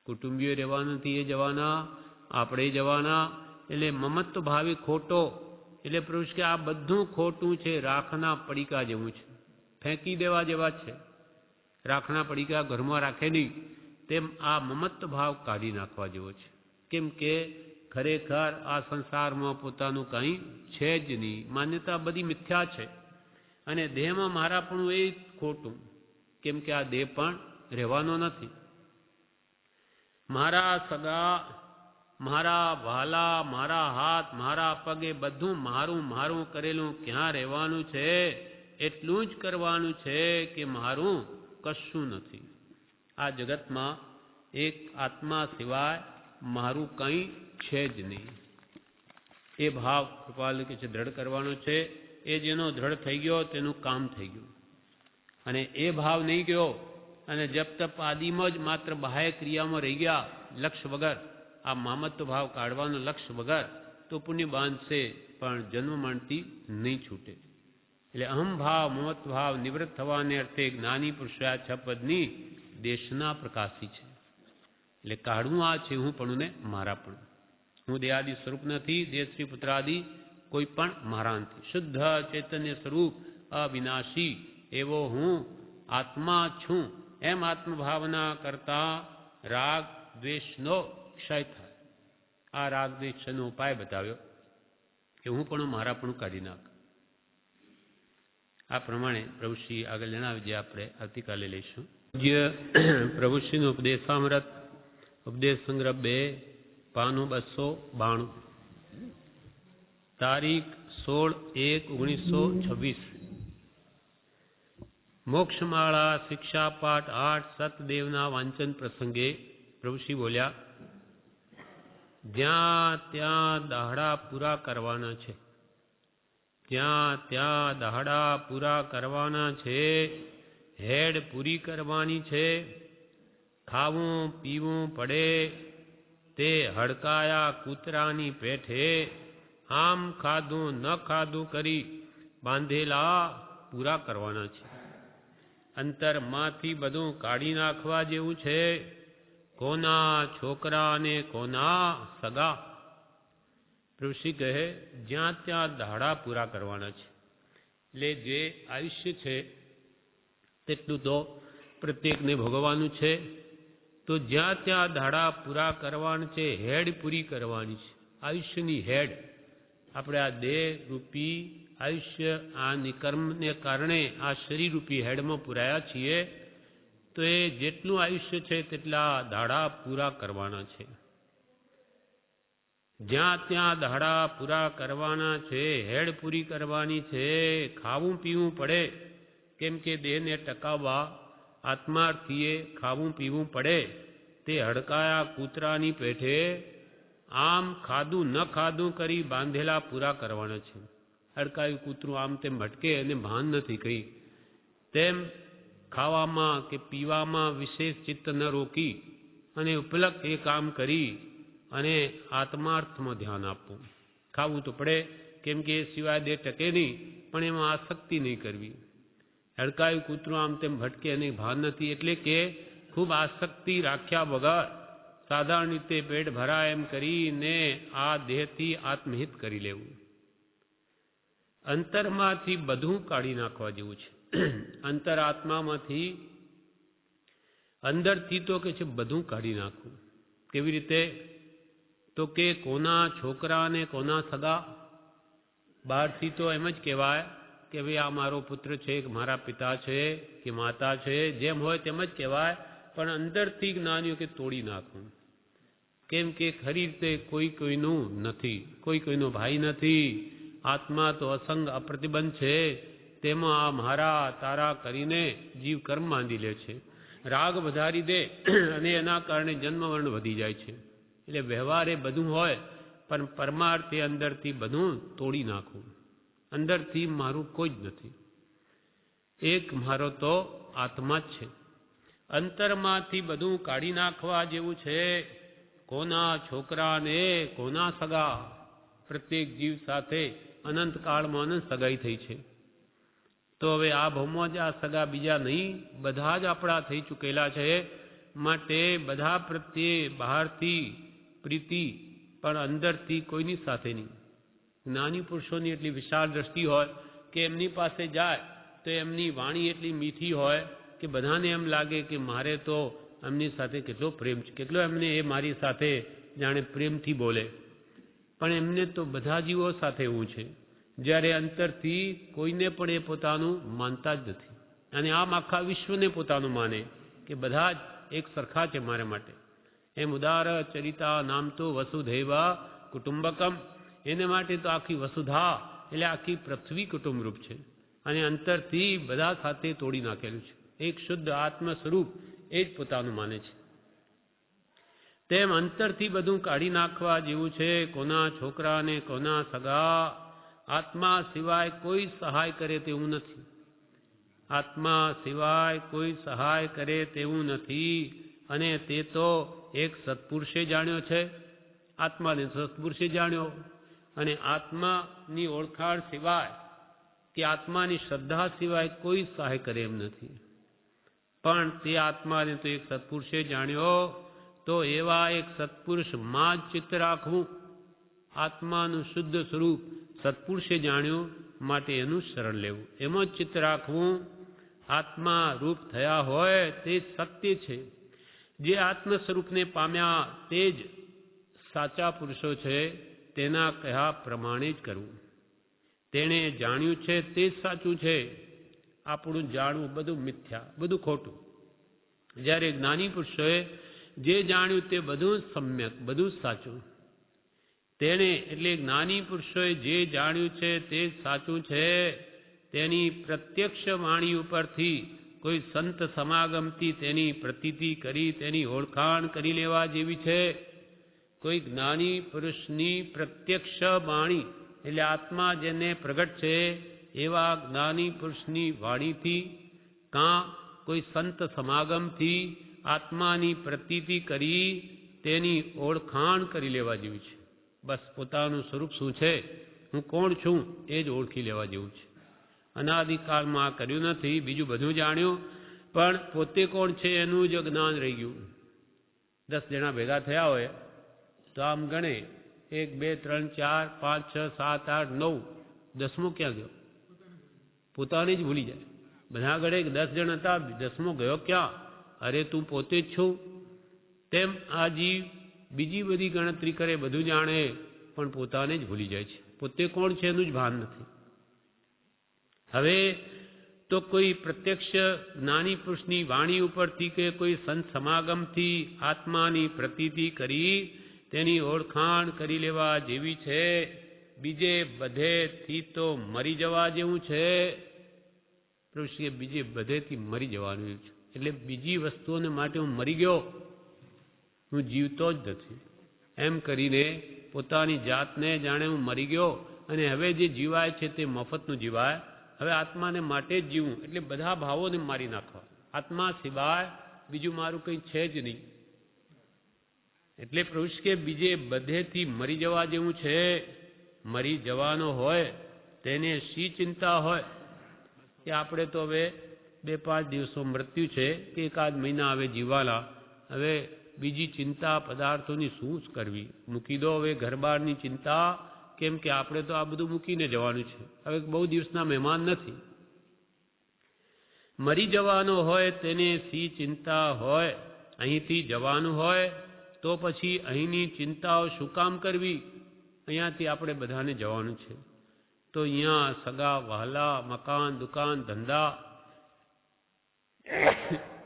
કુટુંબીઓ રહેવાના નથી, એ જવાના, આપણે જવાના. એટલે મમત્વ ભાવે ખોટો, એટલે પ્રભુ કે આ બધું ખોટું છે, રાખના પડીકા જેવું છે, ફેંકી દેવા જેવા છે. રાખના પડીકા ઘરમાં રાખે નહીં તેમ આ મમત્વ ભાવ કાઢી નાખવા જેવો છે. કેમ કે ખરેખર આ સંસારમાં પોતાનું કંઈ છે જ નહીં. માન્યતા બધી મિથ્યા છે. અને દેહમાં મારાપણું એ ખોટું, કેમ કે આ દેહ પણ રહેવાનો નથી. મારા સગા, મારા વહાલા, મારા હાથ, મારા પગે બધું મારું મારું કરેલું ક્યાં રહેવાનું છે? એટલું જ કરવાનું છે કે મારું કશું નથી. આ જગતમાં એક આત્મા સિવાય મારું કંઈ છે જ નહીં. એ ભાવ કૃપાલુ કે છે દ્રઢ કરવાનો છે. એ જેનો દ્રઢ થઈ ગયો તેનું કામ થઈ ગયું. અને એ ભાવ નહીં ગયો અને જપ તપ આદિમાં જ માત્ર બાહ્ય ક્રિયામાં રહી ગયા લક્ષ્ય વગર, આ મામત્વ ભાવ કાઢવાનો લક્ષ્ય વગર, તો પુણ્ય બાંધશે પણ જન્મ મરણથી નહીં છૂટે. એટલે અહમ ભાવ, મમત્વ ભાવ નિવૃત્ત થવાને અર્થે જ્ઞાની પુરુષા છ પદની દેશના પ્રકાશી છે. એટલે કાઢવું આ છે હું પણ ને મારા પણ. હું દેહાદિ સ્વરૂપ નથી, દેહ શ્રી પુત્રાદિ કોઈ પણ મારા નથી. શુદ્ધ ચૈતન્ય સ્વરૂપ અવિનાશી એવો હું આત્મા છું. એમ આત્મભાવના કરતા રાગ દ્વેષનો ક્ષય થાય. આ રાગ દ્વેષનો ઉપાય બતાવ્યો કે હું પણ મારા પણ કાઢી નાખ. આ પ્રમાણે પ્રભુશ્રી આગળ જણાવી જે આપણે આવતીકાલે લઈશું. જે પ્રભુશ્રીનું ઉપદેશામૃત ઉપદેશ સંગ્રહ 2 પાનું 292 તારીખ 16/1/1926 મોક્ષમાળા શિક્ષાપાઠ 8 સતદેવના વાંચન પ્રસંગે પ્રભુશ્રી બોલ્યા, જ્યાં ત્યાં દહાડા પૂરા કરવાના છે, જ્યાં ત્યાં દહાડા પૂરા કરવાના છે, હેડ પૂરી કરવાની છે. ખાવું પીવું પડે તે હડકાયા કૂતરાની પેઠે આમ ખાધું ન ખાધું કરી બાંધેલા પૂરા કરવાના છે. અંતરમાંથી બધું કાઢી નાખવા જેવું છે. કોના છોકરા અને કોના સગા. ઋષિ કહે જ્યાં ત્યાં દહાડા પૂરા કરવાના છે. એટલે જે આયુષ્ય છે તેટલું તો પ્રત્યેકને ભોગવવાનું છે. તો જ્યાં ત્યાં દહાડા પૂરા કરવાના છે, હેડ પૂરી કરવાની છે. આયુષ્યની હેડ આપણે આ દેહ રૂપી આયુષ્ય આ નિકર્મને કારણે આ શરીર રૂપી હેડમાં પુરાયા છીએ. તો એ જેટલું આયુષ્ય છે તેટલા દાડા પૂરા કરવાના છે. જ્યાં ત્યાં દહાડા પૂરા કરવાના છે, હેડ પૂરી કરવાની છે, ખાવું પીવું પડે, કેમ કે દેહને ટકાવવા આત્માર્થીએ ખાવું પીવું પડે. તે હડકાયા કૂતરાની પેઠે આમ ખાધું ન ખાધું કરી બાંધેલા પૂરા કરવાના છે. હડકાયું કૂતરું આમ તેમ ભટકે અને ભાન નથી કંઈ, તેમ ખાવામાં કે પીવામાં વિશેષ ચિત્ત ન રોકી અને ઉપલક એ કામ કરી અને આત્માર્થમાં ધ્યાન આપવું. ખાવું તો પડે, કેમ કે એ સિવાય દેહ ટકે નહીં, પણ એમાં આસક્તિ નહીં કરવી. હડકાયું કૂતરું આમ તેમ ભટકે અને ભાન નથી, એટલે કે ખૂબ આસક્તિ રાખ્યા વગર સાધારણ રીતે પેટ ભરાય એમ કરીને આ દેહથી આત્મહિત કરી લેવું. અંતરમાંથી બધું કાઢી નાખવા જેવું છે. અંતર આત્મામાંથી અંદરથી તો કે છે બધું કાઢી નાખવું. કેવી રીતે? તો કે કોના છોકરા ને કોના સગા. બહારથી તો એમ જ કહેવાય કે ભાઈ આ મારો પુત્ર છે, કે મારા પિતા છે, કે માતા છે, જેમ હોય તેમ જ કહેવાય. પણ અંદરથી જ્ઞાનીઓ કે તોડી નાખવું. કેમ કે ખરી રીતે કોઈ કોઈનું નથી, કોઈ કોઈનો ભાઈ નથી. આત્મા તો અસંગ અપ્રતિબંધ છે, તેમાં આ મારા તારા કરીને જીવ કર્મ બાંધી લે છે, રાગ વધારી દે અને એના કારણે જન્મવર્ણ વધી જાય છે. એટલે વ્યવહાર એ બધું હોય, પણ પરમાર્થ એ અંદરથી બધું તોડી નાખવું. અંદરથી મારું કોઈ જ નથી, એક મારો તો આત્મા જ છે. અંતરમાંથી બધું કાઢી નાખવા જેવું છે. કોના છોકરાને કોના સગા. પ્રત્યેક જીવ સાથે અનંતકાળમાં અનંત સગાઈ થઈ છે. તો હવે આ ભવમાં જ આ સગા બીજા નહીં, બધા જ આપણા થઈ ચૂકેલા છે. માટે બધા પ્રત્યે બહારથી પ્રીતિ, પણ અંદરથી કોઈની સાથે નહીં. જ્ઞાની પુરુષોની એટલી વિશાળ દ્રષ્ટિ હોય કે એમની પાસે જાય તો એમની વાણી એટલી મીઠી હોય કે બધાને એમ લાગે કે મારે તો એમની સાથે કેટલો પ્રેમ છે, કેટલો એમને એ મારી સાથે જાણે પ્રેમથી બોલે. પણ એમને તો બધા જીવો સાથે એવું છે, જ્યારે અંતરથી કોઈને પણ એ પોતાનું માનતા જ નથી. અને આમ આખા વિશ્વને પોતાનું માને કે બધા જ એક સરખા છે મારા માટે. એમ ઉદાર ચરિતા નામ તો વસુધૈવા કુટુંબકમ. એને માટે તો આખી વસુધા એટલે આખી પૃથ્વી કુટુંબરૂપ છે. અને અંતરથી બધા સાથે તોડી નાખેલું છે. એક શુદ્ધ આત્મ સ્વરૂપ એ જ પોતાનું માને છે. તેમ અંતરથી બધું કાઢી નાખવા જેવું છે. કોના છોકરા ને કોના સગા. આત્મા સિવાય કોઈ સહાય કરે તેવું નથી. આત્મા સિવાય કોઈ સહાય કરે તેવું નથી. અને તે તો એક સત્પુરુષે જાણ્યો છે. આત્માને સત્પુરુષે જાણ્યો. અને આત્માની ઓળખાણ સિવાય કે આત્માની શ્રદ્ધા સિવાય કોઈ સહાય કરે એમ નથી. પણ તે આત્માને તો એક સત્પુરુષે જાણ્યો. તો એવા એક સત્પુરુષમાં જ ચિત્ત રાખવું. આત્માનું શુદ્ધ સ્વરૂપ સત્પુરુષે જાણ્યું, માટે એનું શરણ લેવું, એમાં જ ચિત્ત રાખવું. આત્મા રૂપ થયા હોય તે સત્ય છે. જે આત્મ સ્વરૂપને પામ્યા તે જ સાચા પુરુષો છે. તેના કહ્યા પ્રમાણે જ કરવું. તેણે જાણ્યું છે તે જ સાચું છે. આપણું જાણવું બધું મિથ્યા, બધું ખોટું. જ્યારે જ્ઞાની પુરુષોએ જે જાણ્યું તે બધું સમ્યક, બધું સાચું. તેણે એટલે જ્ઞાની પુરુષોએ જે જાણ્યું છે તે સાચું છે. તેની પ્રત્યક્ષ વાણી ઉપરથી કોઈ સંત સમાગમથી તેની પ્રતીતિ કરી તેની ઓળખાણ કરી લેવા જેવી છે. કોઈ જ્ઞાની પુરુષની પ્રત્યક્ષ વાણી એટલે આત્મા જેને પ્રગટ છે એવા જ્ઞાની પુરુષની વાણીથી કાં કોઈ સંત સમાગમથી આત્માની પ્રતીતિ કરી તેની ઓળખાણ કરી લેવા જેવી છે. બસ પોતાનું સ્વરૂપ શું છે, હું કોણ છું એ જ ઓળખી લેવા જેવું છે. અનાદિકાળમાં આ કર્યું નથી, બીજું બધું જાણ્યું, પણ પોતે કોણ છે એનું જ જ્ઞાન રહી ગયું. 10 જણા ભેગા થયા હોય તો આમ ગણે 1 2 3 4 5 6 7 8 9, 10મો ક્યાં ગયો? પોતાને જ ભૂલી જાય. બધા ગણે 10 જણ હતા, 10મો ગયો ક્યાં? અરે તું પોતે જ છું. તેમ આ જીવ બીજી બધી ગણતરી કરે, બધું જાણે, પણ પોતાને જ ભૂલી જાય છે. પોતે કોણ છે એનું જ ભાન નથી. હવે તો કોઈ પ્રત્યક્ષ જ્ઞાની પુરુષની વાણી ઉપરથી કે કોઈ સંત સમાગમથી આત્માની પ્રતીતિ કરી તેની ઓળખાણ કરી લેવા જેવી છે. બીજે બધેથી તો મરી જવા જેવું છે. પ્રભુશ્રીએ બીજે બધેથી મરી જવાનું છે. એટલે બીજી વસ્તુઓને માટે હું મરી ગયો, હું જીવતો જ નથી એમ કરીને પોતાની જાતને જાણે હું મરી ગયો અને હવે જે જીવાય છે તે મફતનું જીવાય. હવે આત્માને માટે જ જીવું એટલે બધા ભાવોને મારી નાખવા. આત્મા સિવાય બીજું મારું કંઈ છે જ નહીં. એટલે પ્રભુ કે બીજે બધેથી મરી જવા જેવું છે. મરી જવાનો હોય તેને શી ચિંતા હોય કે આપણે તો હવે 2-5 દિવસો મૃત્યુ છે કે 1 મહિના હવે જીવાના, હવે બીજી ચિંતા પદાર્થોની શું જ કરવી? મૂકી દો હવે ઘરબારની ચિંતા, કેમ કે આપણે તો આ બધું મૂકીને જવાનું છે. હવે બહુ દિવસના મહેમાન નથી. મરી જવાનો હોય તેને શી ચિંતા હોય? અહીંથી જવાનું હોય તો પછી અહીંની ચિંતાઓ શું કામ કરવી? અહીંયાથી આપણે બધાને જવાનું છે તો અહીંયા સગા વહાલા, મકાન, દુકાન, ધંધા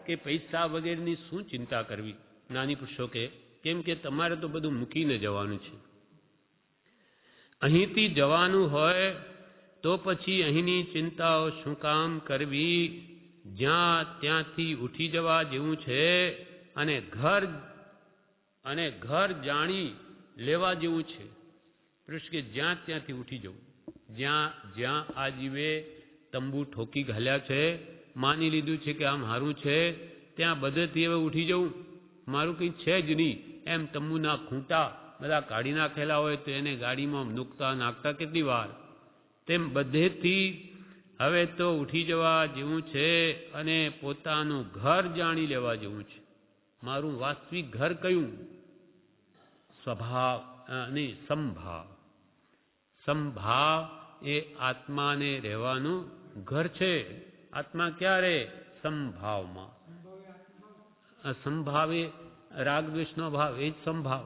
કે પૈસા વગેરેની શું ચિંતા કરવી? નાની પુરુષો કે કેમ કે તમારે તો બધું મૂકીને જવાનું છે. અહીંથી જવાનું હોય તો પછી અહીંની ચિંતાઓ શું કામ કરવી? જ્યાં ત્યાંથી ઉઠી જવા જેવું છે અને ઘર જાણી લેવા જેવું છે. પુરુષ કે જ્યાં ત્યાંથી ઉઠી જવું. જ્યાં આ જીવે તંબુ ઠોકી ઘાલ્યા છે, માની લીધું છે કે આ મારું છે, ત્યાં બધેથી હવે ઉઠી જવું. મારું કંઈ છે જ નહીં એમ તંબુના ખૂંટા બધા કાઢી નાખેલા હોય તો એને ગાડીમાં નૂકતા નાખતા કેટલી વાર, તેમ બધેથી હવે તો ઉઠી જવા જેવું છે અને પોતાનું ઘર જાણી લેવા જેવું છે. મારું વાસ્તવિક ઘર કયું? સ્વભાવ અને સંભાવ. સંભાવ એ આત્માને રહેવાનું ઘર છે. આત્મા ક્યારે? સંભાવમાં. સંભાવ એ રાગ દ્વેષનો ભાવ, એ જ સંભાવ.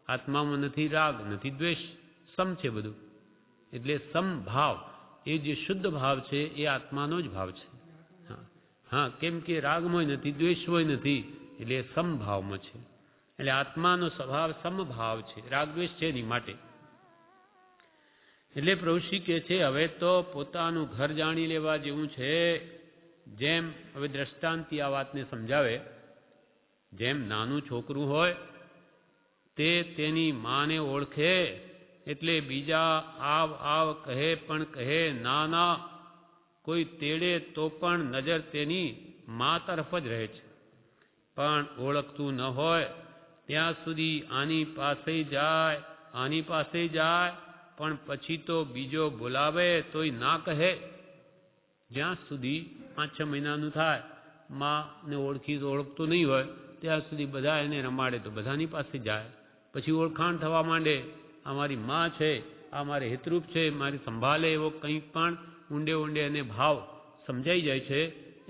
આત્મામાં નથી રાગ, નથી દ્વેષ, સમ છે બધું. એટલે સમભાવ એ જે શુદ્ધ ભાવ છે એ આત્માનો જ ભાવ છે. હા, કેમ કે રાગમાં નથી, દ્વેષમાં નથી, એટલે સમભાવમાં છે. એટલે આત્માનો સ્વભાવ સમભાવ છે, રાગ દ્વેષ છે નહીં માટે. એટલે પ્રભુશ્રી કહે છે હવે તો પોતાનું ઘર જાણી લેવા જેવું છે. જેમ હવે દ્રષ્ટાંતિ આ વાતને સમજાવે, જેમ નાનું છોકરું હોય તે તેની માને ઓળખે એટલે બીજા આવ આવ કહે પણ કહે ના ના. કોઈ તેડે તો પણ નજર તેની મા તરફ જ રહે છે. પણ ઓળખતું ન હોય ત્યાં સુધી આની પાસે જાય, આની પાસે જાય, પણ પછી તો બીજો બોલાવે તોય ના કહે. જ્યાં સુધી 5-6 મહિનાનું થાય, માને ઓળખતું નહીં હોય ત્યાં સુધી બધા એને રમાડે તો બધાની પાસે જાય. પછી ઓળખાણ થવા માંડે, આ મારી માં છે, આ મારે હેતરૂપ છે, મારી સંભાળે, એવો કંઈક પણ ઊંડે એને ભાવ સમજાઈ જાય છે.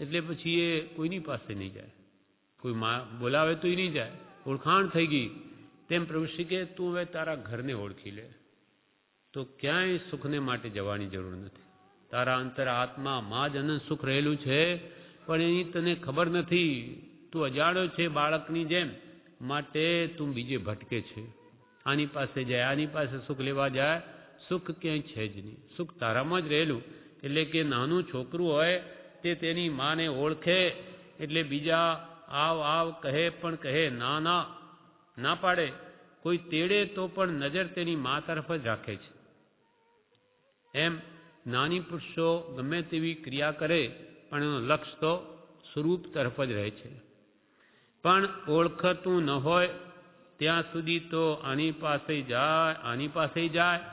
એટલે પછી એ કોઈની પાસે નહીં જાય, કોઈ માં બોલાવે તોય નહીં જાય. ઓળખાણ થઈ ગઈ. તેમ પ્રભુશ્રી કે તું હવે તારા ઘરને ઓળખી લે તો ક્યાંય સુખને માટે જવાની જરૂર નથી. તારા અંતર આત્મા માં જ અનંત સુખ રહેલું છે, પણ એની તને ખબર નથી. તું અજાણ્યો છે બાળકની જેમ, માટે તું બીજે ભટકે છે. આની પાસે જાય, આની પાસે સુખ લેવા જાય, સુખ ક્યાંય છે જ નહીં. સુખ તારામાં જ રહેલું. એટલે કે નાનું છોકરું હોય તે તેની માને ઓળખે એટલે બીજા આવ આવ કહે પણ કહે ના ના, ના પાડે. કોઈ તેડે તો પણ નજર તેની મા તરફ જ રાખે છે. એમ નાની પુરુષો ગમે તેવી ક્રિયા કરે પણ એનો લક્ષ્ય તો સ્વરૂપ તરફ જ રહે છે. પણ ઓળખતું ન હોય ત્યાં સુધી તો આની પાસે જાય, આની પાસે જાય,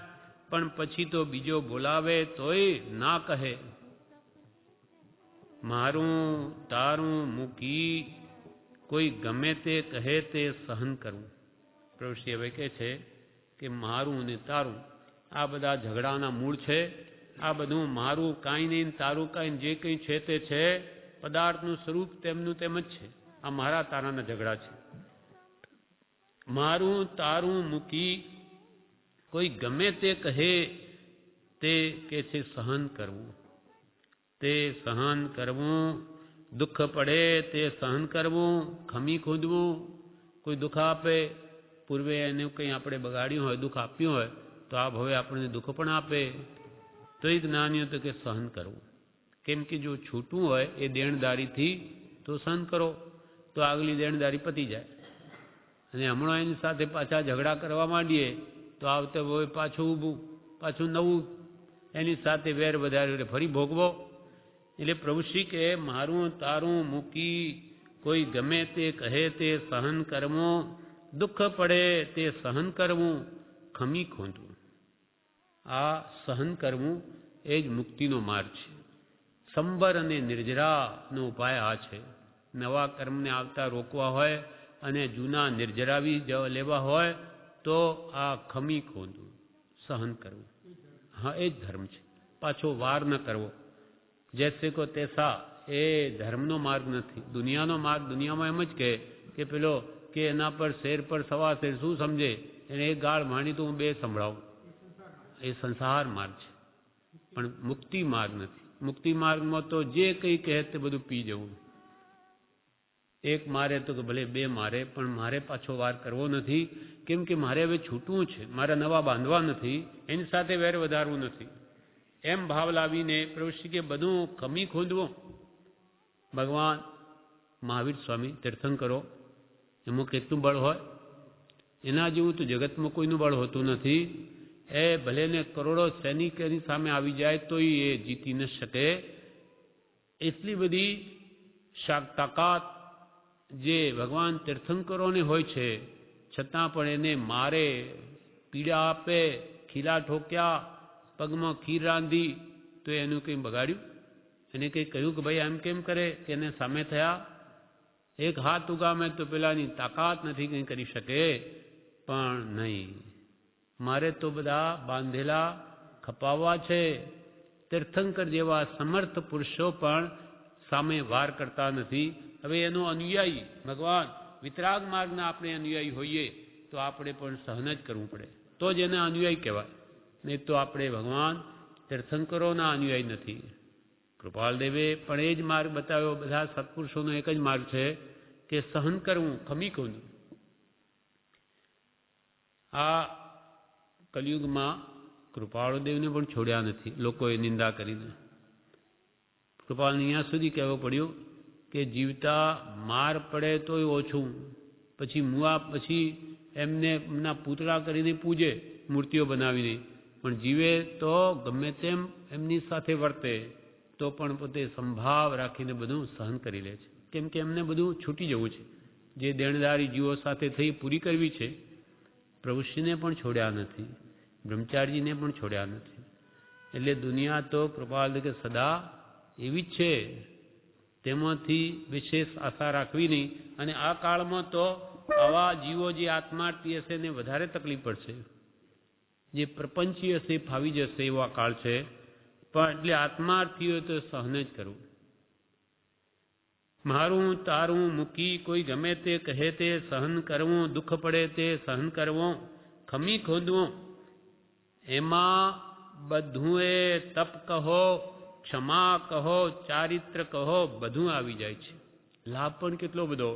પણ પછી તો બીજો બોલાવે તોય ના કહે. મારું તારું મૂકી કોઈ ગમે તે કહે તે સહન કરવું. પ્રભુશ્રી હવે કહે છે કે મારું ને તારું આ બધા ઝઘડાના મૂળ છે. આ બધું મારું કાંઈ નહીં, તારું કાંઈ, જે કંઈ છે તે છે. પદાર્થનું સ્વરૂપ તેમનું તેમ જ છે. આ મારા તારાના ઝઘડા છે. મારું તારું મૂકી કોઈ ગમે તે કહે તે કે છે સહન કરવું. તે સહન કરવું. દુઃખ પડે તે સહન કરવું, ખમી ખોદવું. કોઈ દુઃખ આપે, પૂર્વે એને કંઈ આપણે બગાડ્યું હોય, દુઃખ આપ્યું હોય, તો આ હવે આપણને દુઃખ પણ આપે. તો એ જ્ઞાનીઓ તો કે સહન કરવું. કેમ કે જો છૂટવું હોય એ દેણદારીથી તો સહન કરો, તો આગલી દેણદારી પતી જાય. અને હમણાં એની સાથે પાછા ઝઘડા કરવા માંડીએ તો આવતે હોય પાછું ઊભું, પાછું નવું એની સાથે વેર વધાર્યો એટલે ફરી ભોગવો. એટલે પ્રભુશ્રી કે મારું તારું મૂકી કોઈ ગમે તે કહે તે સહન કરવું, દુઃખ પડે તે સહન કરવું, ખમી ખોંદવું. આ સહન કરવું એ જ મુક્તિનો માર્ગ છે. સંબર અને નિર્જરાનો ઉપાય આ છે. નવા કર્મને આવતા રોકવા હોય અને જૂના નિર્જરાવી લેવા હોય તો આ ખમી ખોંદવું, સહન કરવું. હા, એ જ ધર્મ છે. પાછો વાર ન કરવો. જૈસે કો તૈસા એ ધર્મનો માર્ગ નથી, દુનિયાનો માર્ગ. દુનિયામાં એમ જ કે પેલો કે એના પર શેર પર સવા શેર શું સમજે, એને એક ગાળ માણી તો હું બે સંભળાવું. એ સંસાર માર્ગ છે, પણ મુક્તિ માર્ગ નથી. મુક્તિ માર્ગમાં તો જે કંઈ કહે તે બધું પી જવું. એક મારે તો કે ભલે બે મારે, પણ મારે પાછો વાર કરવો નથી. કેમ કે મારે હવે છૂટવું છે, મારે નવા બાંધવા નથી, એની સાથે વેર વધારવું નથી. એમ ભાવ લાવીને પ્રભુશ્રી કે બધું ખમી ખોંદવું. ભગવાન મહાવીર સ્વામી તીર્થંકરો એમાં કેટલું બળ હોય, એના જેવું તો જગતમાં કોઈનું બળ હોતું નથી. એ ભલે ને કરોડો સૈનિક એની સામે આવી જાય તો એ જીતી ન શકે. એટલી બધી તાકાત જે ભગવાન તીર્થંકરોને હોય છે, છતાં પણ એને મારે, પીડા આપે, ખીલા ઠોક્યા, પગમાં ખીર રાંધી, તો એનું કંઈ બગાડ્યું? એને કંઈ કહ્યું કે ભાઈ એમ કેમ કરે કે એને સામે થયા? એક હાથ ઉગામે તો પેલાની તાકાત નથી, કંઈ કરી શકે. પણ નહીં, મારે તો બધા બાંધેલા ખપાવવા છે. તીર્થંકર જેવા સમર્થ પુરુષો પણ સામે વાર કરતા નથી. હવે એનો અનુયાયી ભગવાન વિતરાગ માર્ગના આપણે અનુયાયી હોઈએ તો આપણે પણ સહન જ કરવું પડે, તો જ એને અનુયાયી કહેવાય. નહીં તો આપણે ભગવાન તીર્થંકરોના અનુયાયી નથી. કૃપાલદેવે પણ એ જ માર્ગ બતાવ્યો. બધા સત્પુરુષોનો એક જ માર્ગ છે કે સહન કરવું, ખમી ખોંદવું. આ કલિયુગમાં કૃપાળુદેવને પણ છોડ્યા નથી લોકોએ નિંદા કરીને. કૃપાળને અહીંયા સુધી કહેવું પડ્યું કે જીવતા માર પડે તોય ઓછું, પછી મુઆ પછી એમને એમના પૂતળા કરીને પૂજે, મૂર્તિઓ બનાવીને, પણ જીવે તો ગમે તેમ એમની સાથે વર્તે તો પણ પોતે સંભાવ રાખીને બધું સહન કરી લે છે. કેમ કે એમને બધું છૂટી જવું છે. જે દેણદારી જીવો સાથે થઈ પૂરી કરવી છે. પ્રભુશ્રીને પણ છોડ્યા નથી, બ્રહ્મચારીજીને પણ છોડ્યા નથી. એટલે દુનિયા તો કૃપાલ કે સદા એવી જ છે, તેમાંથી વિશેષ આશા રાખવી નહીં. અને આ કાળમાં તો આવા જીવો જે આત્માર્થી હશે એને વધારે તકલીફ પડશે. જે પ્રપંચી હશે ફાવી જશે એવો આ કાળ છે. પણ એટલે આત્માર્થી હોય તો સહન જ કરવું. મારું તારું મૂકી કોઈ ગમે તે કહે તે સહન કરવું, દુઃખ પડે તે સહન કરવું, ખમી ખોંદવું. એમાં બધું એ તપ કહો, ક્ષમા કહો, ચારિત્ર કહો, બધું આવી જાય છે. લાભ પણ કેટલો બધો.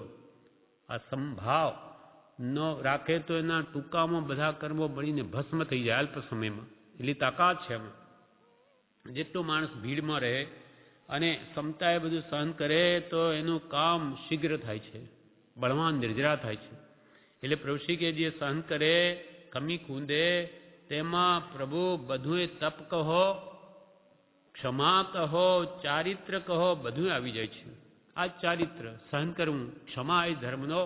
આ સંભાવ ન રાખે તો એના ટૂંકામાં બધા કર્મો બળીને ભસ્મ થઈ જાય અલ્પ સમયમાં. એટલી તાકાત છે એમાં. જેટલો માણસ ભીડમાં રહે અને ક્ષમતાએ બધું સહન કરે તો એનું કામ શીઘ્ર થાય છે, બળવાન નિર્જરા થાય છે. એટલે પ્રભુશ્રી કે જે સહન કરે, ખમી ખૂંદે, તેમાં પ્રભુ બધું તપ કહો, ક્ષમા કહો, ચારિત્ર કહો, બધું આવી જાય છે. આ ચારિત્ર સહન કરવું, ક્ષમા એ ધર્મનો,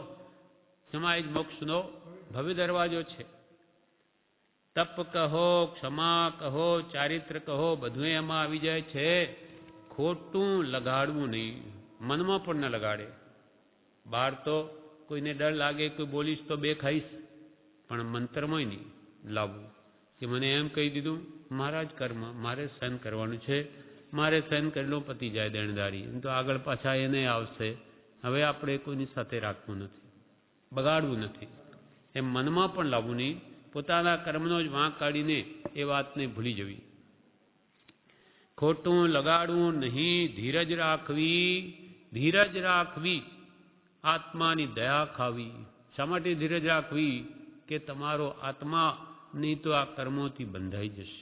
ક્ષમા એ મોક્ષનો ભવ્ય દરવાજો છે. તપ કહો, ક્ષમા કહો, ચારિત્ર કહો, બધું એમાં આવી જાય છે. ખોટું લગાડવું નહીં, મનમાં પણ ન લગાડે. બહાર તો કોઈને ડર લાગે, કોઈ બોલીશ તો બે ખાઈશ, પણ મંત્રમાં નહીં લાવવું કે મને એમ કહી દીધું મારા જ કર્મ, મારે સહન કરવાનું છે, મારે સહન કરેલો પતી જાય દેણદારી, તો આગળ પાછા એને આવશે. હવે આપણે કોઈની સાથે રાખવું નથી, બગાડવું નથી, એમ મનમાં પણ લાવવું નહીં. પોતાના કર્મનો જ વાંક કાઢીને એ વાતને ભૂલી જવી. ખોટું લગાડવું નહીં, ધીરજ રાખવી. ધીરજ રાખવી, આત્માની દયા ખાવી. શા માટે ધીરજ રાખવી? કે તમારો આત્મા નહીં તો આ કર્મોથી બંધાઈ જશે.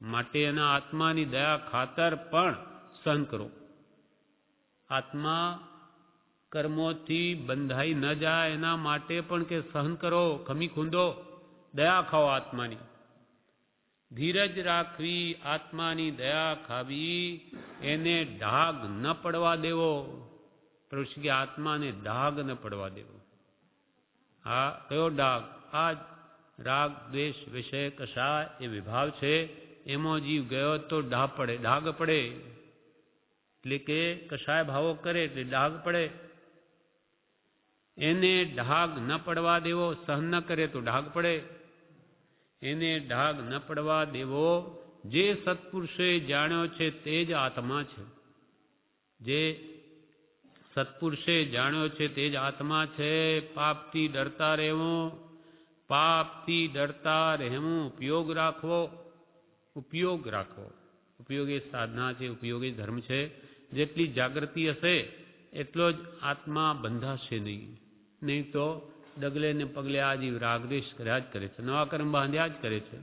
માટે એના આત્માની દયા ખાતર પણ સહન કરો. આત્મા કર્મોથી બંધાઈ ન જાય એના માટે પણ કે સહન કરો, ખમી ખૂંદો, દયા ખાઓ આત્માની. ધીરજ રાખવી, આત્માની દયા ખાવી, એને ડાઘ ન પડવા દેવો. પ્રભુ કે આત્માને ડાઘ ન પડવા દેવો. આ કયો ડાઘ? આ રાગ દ્વેષ વિષય કશાય એ વિભાવ છે, એમાં જીવ ગયો તો ડાઘ પડે. એટલે કે કશાય ભાવો કરે એટલે ડાઘ પડે. એને ડાઘ ન પડવા દેવો. સહન ન કરે તો ડાઘ પડે. એને ડાઘ ન પડવા દેવો. જે સત્પુરુષે જાણ્યો છે તે જ આત્મા છે. જે સત્પુરુષે જાણ્યો છે તે જ આત્મા છે. પાપથી ડરતા રહેવું, પાપથી ડરતા રહેવું, ઉપયોગ રાખવો. ઉપયોગ એ સાધના છે, ઉપયોગ એ ધર્મ છે. જેટલી જાગૃતિ હશે એટલો જ આત્મા બંધાશે નહીં તો ડગલે ને પગલે આ જીવ રાગદ્વેષ કર્યા જ કરે છે, નવા કર્મ બાંધ્યા જ કરે છે.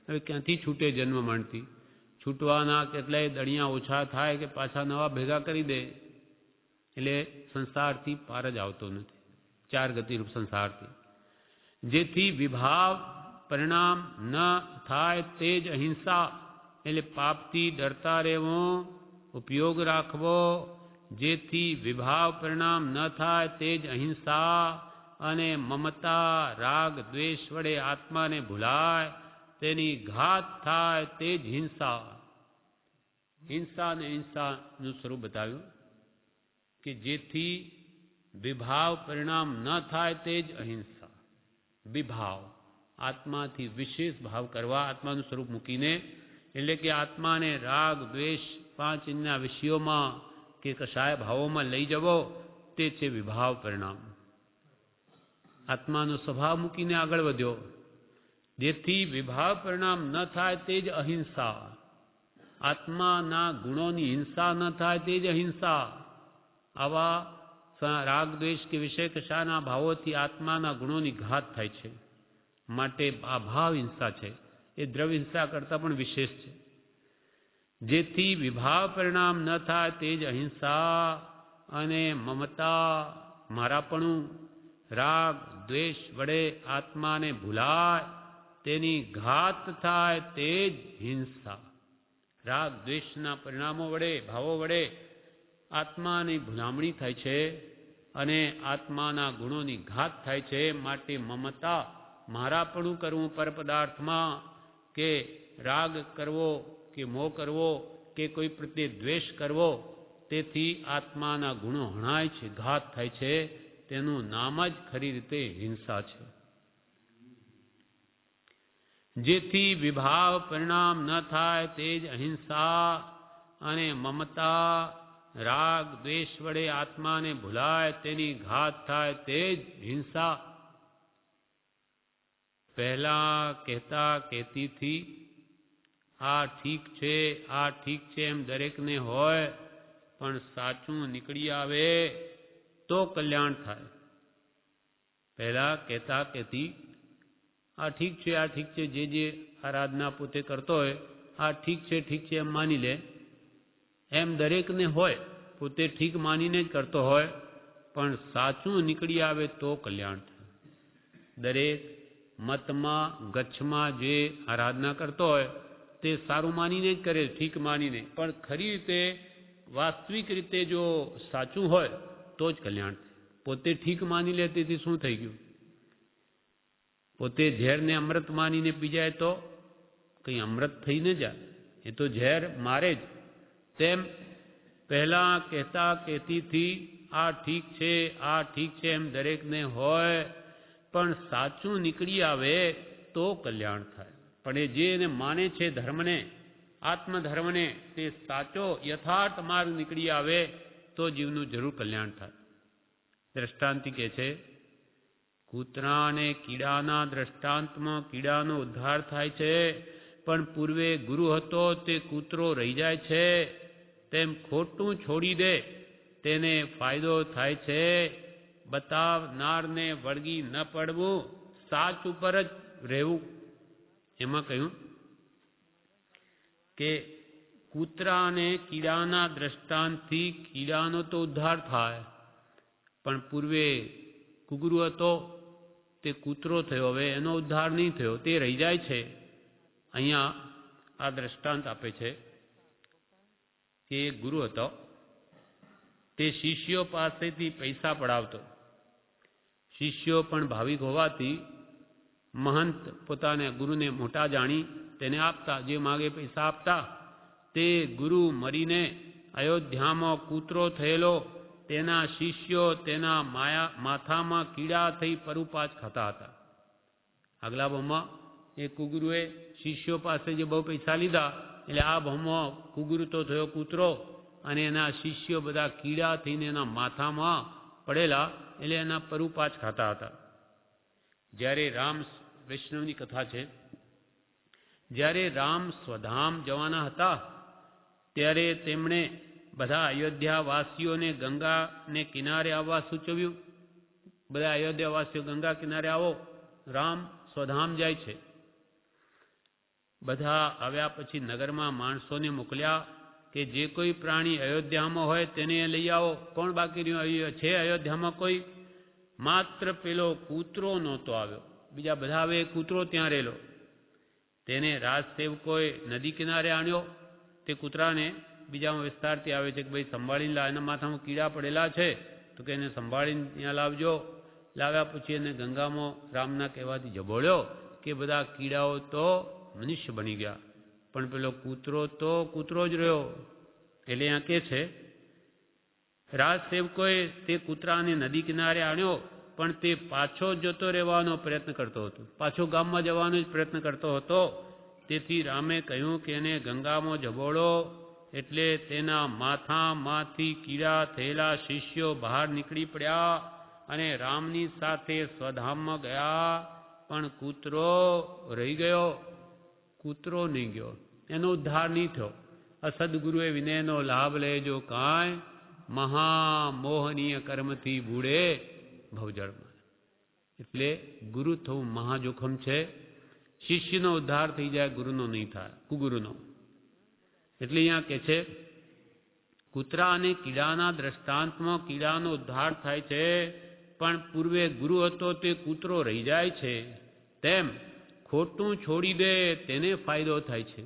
હવે ક્યાંથી છૂટે જન્મ માંડતી? છૂટવાના કેટલાય દળિયા ઓછા થાય કે પાછા નવા ભેગા કરી દે. એટલે સંસારથી પાર જ આવતો નથી, ચાર ગતિરૂપ સંસારથી. જેથી વિભાવ પરિણામ ન થાય તે જ અહિંસા. એટલે પાપથી ડરતા રહેવું, ઉપયોગ રાખવો. જેથી વિભાવ પરિણામ ન થાય તે જ અહિંસા. અને મમતા રાગ દ્વેષ વડે આત્માને ભૂલાય, તેની ઘાત થાય તે જ હિંસા. હિંસા અને હિંસાનું સ્વરૂપ બતાવ્યું કે જેથી વિભાવ પરિણામ ન થાય તે જ અહિંસા. વિભાવ આત્માથી વિશેષ ભાવ કરવા, આત્માનું સ્વરૂપ મૂકીને. એટલે કે આત્માને રાગ દ્વેષ પાંચ ઇન્દ્રિયના વિષયોમાં કે કશાય ભાવોમાં લઈ જવો, તે છે વિભાવ પરિણામ. આત્માનો સ્વભાવ મૂકીને આગળ વધ્યો. જેથી વિભાવ પરિણામ ન થાય તે જ અહિંસા. આત્માના ગુણોની હિંસા ન થાય તે જ અહિંસા. આવા રાગ દ્વેષ કે વિષય કશાના ભાવોથી આત્માના ગુણોની ઘાત થાય છે. માટે આ ભાવ હિંસા છે, એ દ્રવ્ય હિંસા કરતાં પણ વિશેષ છે. જેથી વિભાવ પરિણામ ન થાય તે જ અહિંસા. અને મમતા મારાપણું રાગ દ્વેષ વડે આત્માને ભૂલાય, તેની ઘાત થાય તે જ હિંસા. રાગ દ્વેષના પરિણામો વડે, ભાવો વડે આત્માની ભૂલામણી થાય છે અને આત્માના ગુણોની ઘાત થાય છે. માટે મમતા મારાપણું કરવું પરપદાર્થમાં, કે રાગ કરવો કે મોહ કરવો કે કોઈ પ્રત્યે દ્વેષ કરવો, તેથી આત્માના ગુણો હણાય છે, ઘાત થાય છે. તેનું નામ જ ખરી રીતે હિંસા છે. જેથી વિભાવ પરિણામ ન થાય તે જ અહિંસા. અને મમતા રાગ દ્વેષ વડે આત્માને ભૂલાય, તેની ઘાત થાય તે જ હિંસા. પહેલા કહેતા કહેતીથી આ ઠીક છે, આ ઠીક છે એમ દરેકને હોય, પણ સાચું નીકળી આવે તો કલ્યાણ થાય. પહેલા કહેતા કહેતી આ ઠીક છે, આ ઠીક છે, જે આરાધના પોતે કરતો હોય આ ઠીક છે એમ માની લે, એમ દરેકને હોય, પોતે ઠીક માનીને જ કરતો હોય, પણ સાચું નીકળી આવે તો કલ્યાણ થાય. દરેક મતમાં ગચ્છમાં જે આરાધના કરતો હોય તે સારું માનીને જ કરે, ઠીક માનીને, પણ ખરી રીતે વાસ્તવિક રીતે જો સાચું હોય તો જ કલ્યાણ થાય. પોતે ઠીક માની લે તેથી શું થઈ ગયું? પોતે ઝેરને અમૃત માનીને પી જાય તો કંઈ અમૃત થઈ ન જાય, એ તો ઝેર મારે જ. તેમ પહેલા કહેતા કહેતીથી આ ઠીક છે એમ દરેકને હોય, પણ સાચું નીકળી આવે તો કલ્યાણ થાય. પણ એ જે એને માને છે ધર્મને, આત્મધર્મને, તે સાચો યથાર્થ માર્ગ નીકળી આવે તો જીવનું જરૂર કલ્યાણ થાય. દ્રષ્ટાંતિ કહે છે, કૂતરા અને કીડાના દ્રષ્ટાંતમાં કીડાનો ઉદ્ધાર થાય છે, પણ પૂર્વે ગુરુ હતો તે કૂતરો રહી જાય છે. તેમ ખોટું છોડી દે તેને ફાયદો થાય છે. બતાવનારને વળગી ન પડવું સાચ ઉપર જ રહેવું. એમાં કહ્યું કે કૂતરા અને કીડાના દ્રષ્ટાંતથી કીડાનો તો ઉદ્ધાર થાય, પણ પૂર્વે કુગુરુ હતો તે કૂતરો થયો, હવે એનો ઉદ્ધાર નહીં થયો, તે રહી જાય છે. અહીંયા આ દ્રષ્ટાંત આપે છે કે ગુરુ હતો તે શિષ્યો પાસેથી પૈસા પડાવતો. શિષ્યો પણ ભાવિક હોવાથી મહંત પોતાને ગુરુને મોટા જાણી તેને આપતા, જે માગે પૈસા આપતા. તે ગુરુ મરીને અયોધ્યામાં કૂતરો થયેલો તેના શિષ્યો તેના માથામાં કીડા થઈ પરુપાચ ખાતા હતા. આગલા ભાવમાં એ કુગુરુએ શિષ્યો પાસે જે બહુ પૈસા લીધા એટલે આ ભાવમાં કુગુરુ તો થયો કૂતરો અને એના શિષ્યો બધા કીડા થઈને એના માથામાં પડેલા એટલે એના પરુપાચ ખાતા હતા. જ્યારે રામ, વૈષ્ણવની કથા છે, જ્યારે રામ સ્વધામ જવાના હતા ત્યારે તેમણે બધા અયોધ્યાવાસીઓને ગંગાને કિનારે આવવા સૂચવ્યું. બધા અયોધ્યાવાસીઓ ગંગા કિનારે આવો, રામ સ્વધામ જાય છે. બધા આવ્યા પછી નગરમાં માણસોને મોકલ્યા કે જે કોઈ પ્રાણી અયોધ્યામાં હોય તેને લઈ આવો. કોણ બાકી રહ્યું છે અયોધ્યામાં? કોઈ માત્ર પેલો કૂતરો નહોતો આવ્યો, બીજા બધા આવે કૂતરો ત્યાં રહેલો. તેને રાજસેવકોએ નદી કિનારે આણ્યો. તે કૂતરાને બીજામાં વિસ્તારથી આવે છે કે ભાઈ સંભાળીને લા, એના માથામાં કીડા પડેલા છે તો કે એને સંભાળીને ત્યાં લાવજો. લાવ્યા પછી એને ગંગામાં રામના કહેવાથી જબોળ્યો કે બધા કીડાઓ તો મનુષ્ય બની ગયા, પણ પેલો કૂતરો તો કૂતરો જ રહ્યો. એટલે અહીંયા કે છે રાજસેવકોએ તે કૂતરાને નદી કિનારે આણ્યો, પણ તે પાછો જતો રહેવાનો પ્રયત્ન કરતો હતો, પાછો ગામમાં જવાનો જ પ્રયત્ન કરતો હતો. તેથી રામે કહ્યું કે એને ગંગામાં જબોળો. એટલે તેના માથામાંથી કીડા થયેલા શિષ્યો બહાર નીકળી પડ્યા અને રામની સાથે સ્વધામમાં ગયા, પણ કૂતરો રહી ગયો. કૂતરો નહીં ગયો, એનો ઉદ્ધાર નહીં થયો. અસદગુરુએ વિનયનો લાભ લેજો કાંઈ, મહામોહનીય કર્મથી બુડે ભવજળમાં. એટલે ગુરુ થવું મહાજોખમ છે. શિષ્યનો ઉદ્ધાર થઈ જાય, ગુરુનો નહીં થાય, કુગુરુનો. એટલે અહીંયા કે છે કૂતરા અને કીડાના દ્રષ્ટાંતમાં કીડાનો ઉદ્ધાર થાય છે, પણ પૂર્વે ગુરુ હતો તે કૂતરો રહી જાય છે. તેમ ખોટું છોડી દે તેને ફાયદો થાય છે.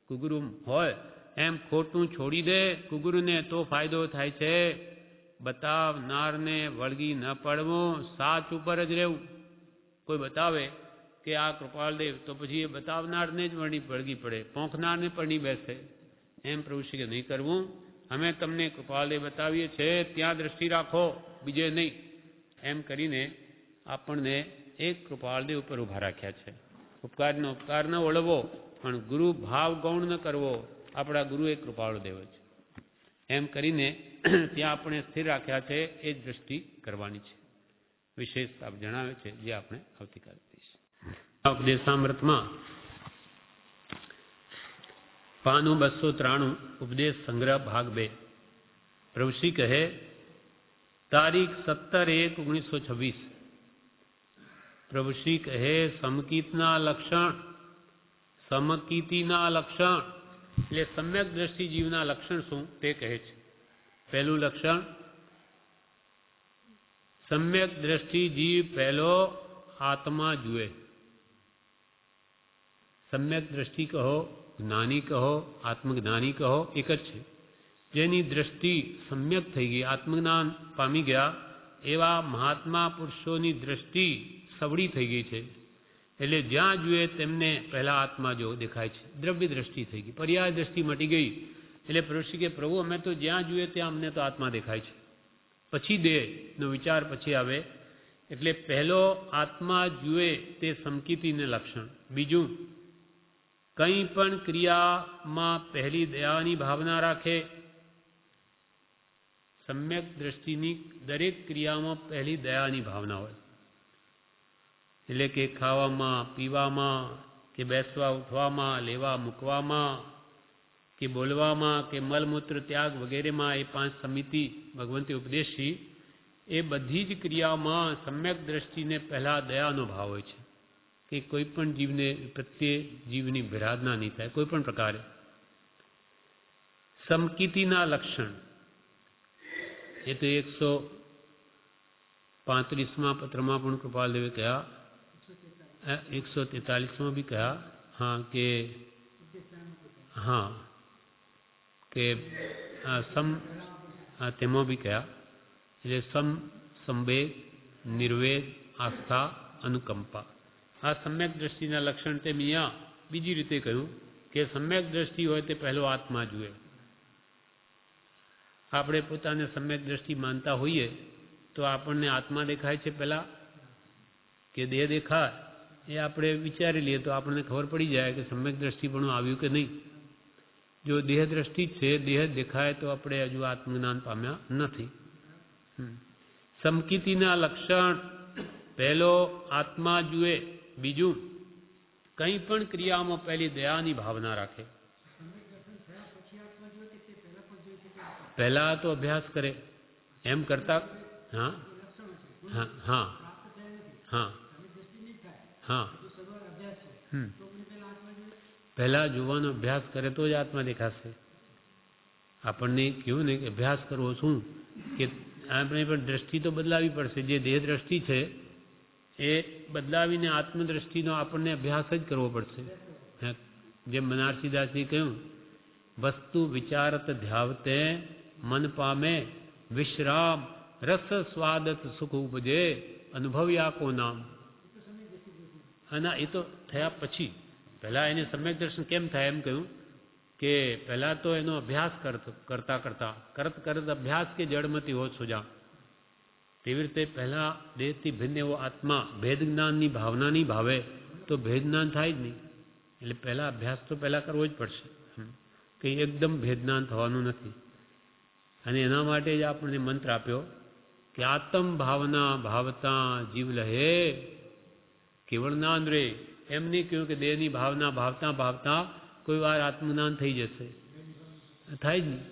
કુગુરુ હોય એમ ખોટું છોડી દે કુગુરુને તો ફાયદો થાય છે. બતાવનારને વળગી ન પડવું, સાચ ઉપર જ રહેવું. કોઈ બતાવે કે આ કૃપાળદેવ, તો પછી એ બતાવનારને જ વળગી પડે, પોંખનારને પણ નહીં બેસે. એમ પ્રભુ શ્રી કે નહીં કરવું. અમે તમને કૃપાળદેવ બતાવીએ છીએ, ત્યાં દ્રષ્ટિ રાખો, બીજે નહીં. એમ કરીને આપણને એક કૃપાળદેવ ઉપર ઊભા રાખ્યા છે. ઉપકારનો ઉપકાર ન ઓળવો, પણ ગુરુ ભાવ ગૌણ ન કરવો. આપણા ગુરુ એક કૃપાળદેવ જ. એમ કરીને ત્યાં આપણે સ્થિર રાખ્યા છે, એ જ દ્રષ્ટિ કરવાની છે. વિશેષ આપ જણાવે છે, જે આપણે આવતીકાલે દઈશું. ઉપદેશામૃતમાં પાનું 293 ઉપદેશ સંગ્રહ ભાગ 2. પ્રભુશ્રી કહે તારીખ 17/1/1926. પ્રભુશ્રી કહે સમકીતના લક્ષણ, સમકીતિના લક્ષણ એટલે સમ્યક દ્રષ્ટિ જીવના લક્ષણ શું તે કહે છે. પહેલું લક્ષણ, સમ્યક દ્રષ્ટિ જીવ પહેલો આત્મા જુએ. સમ્યક દ્રષ્ટિ કહો, જ્ઞાની કહો, આત્મજ્ઞાની કહો, એક જ છે. જેની દ્રષ્ટિ સમ્યક થઈ ગઈ, આત્મજ્ઞાન પામી ગયા, એવા મહાત્મા પુરુષોની દ્રષ્ટિ સવડી થઈ ગઈ છે. એટલે જ્યાં જુએ તેમને પહેલા આત્મા જો દેખાય છે. દ્રવ્ય દ્રષ્ટિ થઈ ગઈ, પર્યાય દ્રષ્ટિ મટી ગઈ. એટલે પ્રભુ કે પ્રભુ અમે તો જ્યાં જુએ ત્યાં અમને તો આત્મા દેખાય છે. પછી દેહનો વિચાર પછી આવે. એટલે પહેલો આત્મા જુએ તે સમકીતિને લક્ષણ. બીજું, કંઈ પણ ક્રિયામાં પહેલી દયાની ભાવના રાખે. સમ્યક દ્રષ્ટિની દરેક ક્રિયામાં પહેલી દયાની ભાવના હોય. એટલે કે ખાવામાં, પીવામાં, કે બેસવા ઉઠવામાં, લેવા મૂકવામાં, કે બોલવામાં, કે મલમૂત્ર ત્યાગ વગેરેમાં એ 5 સમિતિ ભગવંતે ઉપદેશી એ બધી જ ક્રિયામાં સમ્યક દ્રષ્ટિને પહેલા દયાનો ભાવ હોય છે કે કોઈ પણ જીવને પ્રત્યે જીવની વિરાધના નહીં થાય કોઈ પણ પ્રકારે. સમકીતિના લક્ષણ એ તો 135માં પત્રમાં પણ કૃપાલદેવે કહ્યા, 143માં બી કહ્યા, હા કે હા કે સમ તેમાં બી કહ્યા. એટલે સંવેગ, નિર્વેદ, આસ્થા, અનુકંપા આ સમ્યક દ્રષ્ટિના લક્ષણ. તેમ અહીંયા બીજી રીતે કહ્યું કે સમ્યક દ્રષ્ટિ હોય તે પહેલો આત્મા જુએ. આપણે પોતાને સમ્યક દ્રષ્ટિ માનતા હોઈએ તો આપણને આત્મા દેખાય છે પહેલા કે દેહ દેખાય એ આપણે વિચારી લઈએ તો આપણને ખબર પડી જાય કે સમ્યક દ્રષ્ટિ પણ આવ્યું કે નહીં. જો દેહ દ્રષ્ટિ જ છે, દેહ દેખાય તો આપણે હજુ આત્મજ્ઞાન પામ્યા નથી. સમકીતિના લક્ષણ પહેલો આત્મા જુએ. બીજું કંઈ પણ ક્રિયામાં પહેલી દયાની ભાવના રાખે. પહેલા તો અભ્યાસ કરે એમ કરતા હા હા હા હા હા પહેલા જોવાનો અભ્યાસ કરે તો જ આત્મા દેખાશે. આપણને કહ્યું ને કે અભ્યાસ કરવો શું કે આપણે પણ દ્રષ્ટિ તો બદલાવી પડશે. જે દેહ દ્રષ્ટિ છે એ બદલાવીને આત્મદ્રષ્ટિનો આપણને અભ્યાસ જ કરવો પડશે. જેમ બનારસીદાસજીએ કહ્યું, વસ્તુ વિચારત ધ્યાવતે મન પામે વિશ્રામ રસ સ્વાદત સુખ ઉપજે અનુભવ્યા કો નામ. અને એ તો થયા પછી પહેલા એને સમ્યક દર્શન કેમ થાય એમ કહ્યું કે પહેલા તો એનો અભ્યાસ કરતા કરત અભ્યાસ કે જડમતી હોત સુજા. તેવી રીતે પહેલા દેહથી ભિન્ન એવો આત્મા ભેદ જ્ઞાનની ભાવના નહીં ભાવે તો ભેદ જ્ઞાન થાય જ નહીં. એટલે પહેલા અભ્યાસ તો પહેલા કરવો જ પડશે. કંઈ એકદમ ભેદ જ્ઞાન થવાનું નથી. અને એના માટે જ આપણને મંત્ર આપ્યો કે આત્મ ભાવના ભાવતા જીવ લહે કેવળ જ્ઞાન રે. એમ નહીં કહ્યું કે દેહની ભાવના ભાવતા ભાવતા કોઈ વાર આત્મજ્ઞાન થઈ જશે, થાય જ નહીં.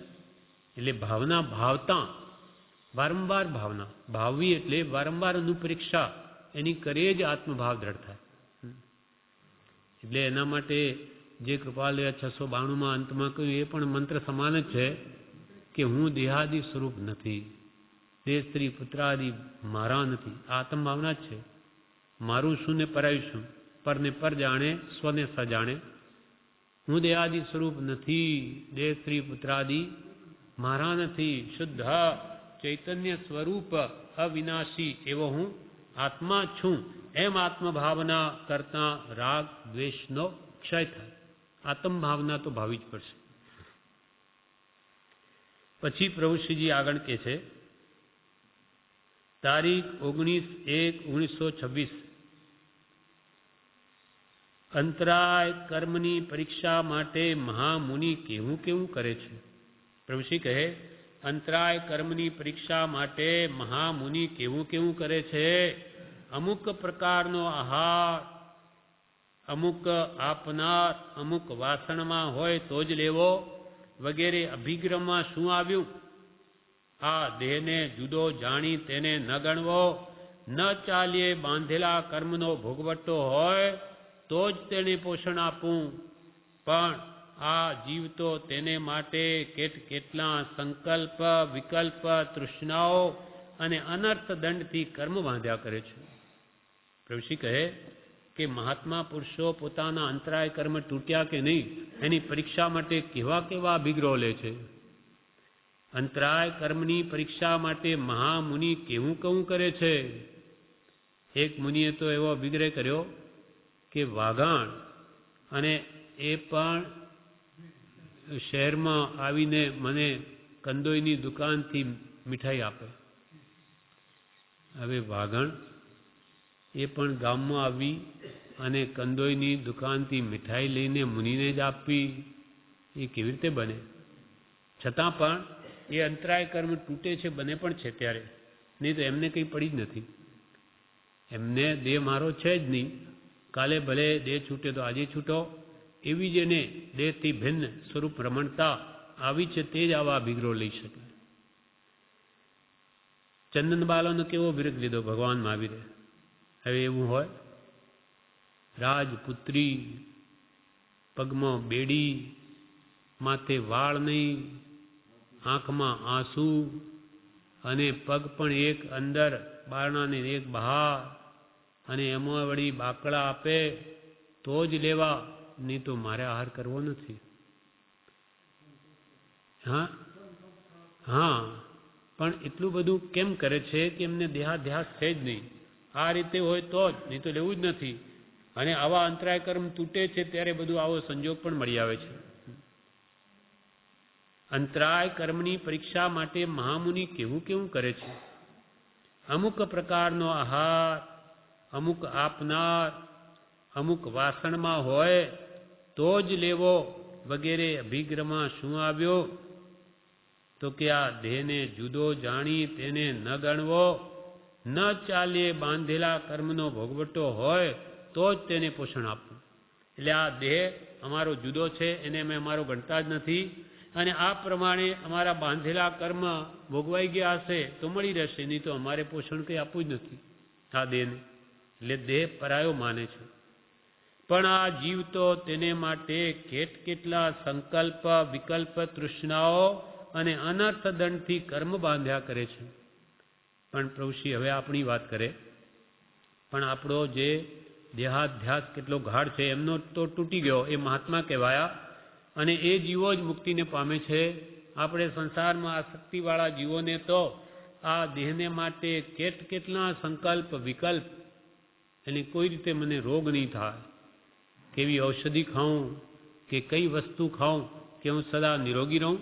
એટલે ભાવના ભાવતા વારંવાર ભાવના ભાવવી એટલે વારંવાર અનુપરીક્ષા એની કરે જ આત્મભાવ દ્રઢ થાય. એટલે એના માટે જે કૃપાલય 692માં અંતમાં કહ્યું એ પણ મંત્ર સમાન જ છે કે હું દેહાદિ સ્વરૂપ નથી, દેહ સ્ત્રી પુત્રાદિ મારા નથી. આત્મ ભાવના જ છે. મારું શું ને પરાયું શું, પરને પર જાણે સ્વને સ જાણે. હું દેહાદિ સ્વરૂપ નથી, દેહ સ્ત્રી પુત્રાદિ મારા નથી. શુદ્ધ ચૈતન્ય સ્વરૂપ અવિનાશી એવો હું આત્મા છું. એમ આત્મભાવના કરતા રાગ દ્વેષનો ક્ષય થાય. આત્મ ભાવના તો ભાવી જ પડશે. પછી પ્રભુશ્રીજી આગળ કહે છે, તારીખ 19/1/1926 અંતરાય કર્મની પરીક્ષા માટે મહામુનિ કેવું કેવું કરે છે. પ્રભુશ્રી કહે, અંતરાય કર્મની પરીક્ષા માટે મહામુનિ કેવું કેવું કરે છે. અમુક પ્રકારનો આહાર અમુક આપનાર અમુક વાસણમાં હોય તો જ લેવો વગેરે અભિગ્રહમાં શું આવ્યું. આ દેહને જુદો જાણી તેને ન ગણવો. ન ચાલીએ બાંધેલા કર્મનો ભોગવટો હોય તો જ તેને પોષણ આપવું. પણ આ જીવ તો તેને માટે કેટલા સંકલ્પ વિકલ્પ તૃષ્ણાઓ અને અનર્થ દંડથી કર્મ બાંધ્યા કરે છે. પ્રભુશ્રી કહે કે મહાત્મા પુરુષો પોતાના અંતરાય કર્મ તૂટ્યા કે નહીં એની પરીક્ષા માટે કેવા કેવા અભિગ્રહો લે છે. અંતરાય કર્મની પરીક્ષા માટે મહામુનિ કેવું કેવું કરે છે. એક મુનિએ તો એવો અભિગ્રહ કર્યો કે વાઘાણ અને એ પણ શહેરમાં આવીને મને કંદોઈની દુકાનથી મીઠાઈ આપે. હવે વાઘણ એ પણ ગામમાં આવી અને કંદોઈની દુકાનથી મીઠાઈ લઈને મુનિને જ આપવી એ કેવી રીતે બને. છતાં પણ એ અંતરાય કર્મ તૂટે છે, બને પણ છે ત્યારે. નહીં તો એમને કંઈ પડી જ નથી. એમને દેહ મારો છે જ નહીં. કાલે ભલે દેહ છૂટે તો આજે છૂટો. એવી જ એને દેહથી ભિન્ન સ્વરૂપ રમણતા આવી છે તે જ આવા અભિગ્રહો લઈ શકે. ચંદનબાલાનો કેવો વિરગ લીધો ભગવાન મહાવીરે. હવે એવું હોય? રાજપુત્રી, પગમાં બેડી, માથે વાળ નહીં, આંખમાં આંસુ, અને પગ પણ એક અંદર બારણાને એક બહાર, અને એમાં વળી બાકડા આપે તો જ લેવા, નહીં તો મારે આહાર કરવો નથી. હા હા, પણ એટલું બધું કેમ કરે છે કે એમને દેહાધ્યાસ છે જ નહીં. આ રીતે હોય તો જ, નહીં તો લેવું જ નથી. અને આવા અંતરાય કર્મ તૂટે છે ત્યારે બધું આવો સંજોગ પણ મળી આવે છે. અંતરાય કર્મની પરીક્ષા માટે મહામુનિ કેવું કેવું કરે છે. અમુક પ્રકારનો આહાર અમુક આપનાર, અમુક વાસણમાં હોય તો જ લેવો વગેરે અભિગ્રહમાં શું આવ્યો? તો કે આ દેહને જુદો જાણી તેને ન ગણવો, ન ચાલે બાંધેલા કર્મનો ભોગવટો હોય તો જ તેને પોષણ આપવું. એટલે આ દેહ અમારો જુદો છે, એને અમે અમારો ગણતા જ નથી, અને આ પ્રમાણે અમારા બાંધેલા કર્મ ભોગવાઈ ગયા હશે તો મળી રહેશે, નહીં તો અમારે પોષણ કંઈ આપવું જ નથી આ દેહને. એટલે દેહ પરાયો માને છે. પણ આ જીવ તો તેને માટે કેટલા સંકલ્પ વિકલ્પ તૃષ્ણાઓ અને અનર્થ દંડથી કર્મ બાંધ્યા કરે છે. પણ પ્રભુશ્રી હવે આપણી વાત કરે, પણ આપણો જે દેહાધ્યાસ કેટલો ગાઢ છે એમનો તો તૂટી ગયો, એ મહાત્મા કહેવાયા, અને એ જીવો જ મુક્તિને પામે છે. આપણે સંસારમાં આસક્તિવાળા જીવોને તો આ દેહને માટે કેટલા સંકલ્પ વિકલ્પ, એને કોઈ રીતે મને રોગ નહીં થાય, કેવી ઔષધિ ખાઉં કે કઈ વસ્તુ ખાઉં કે હું સદા નિરોગી રહું,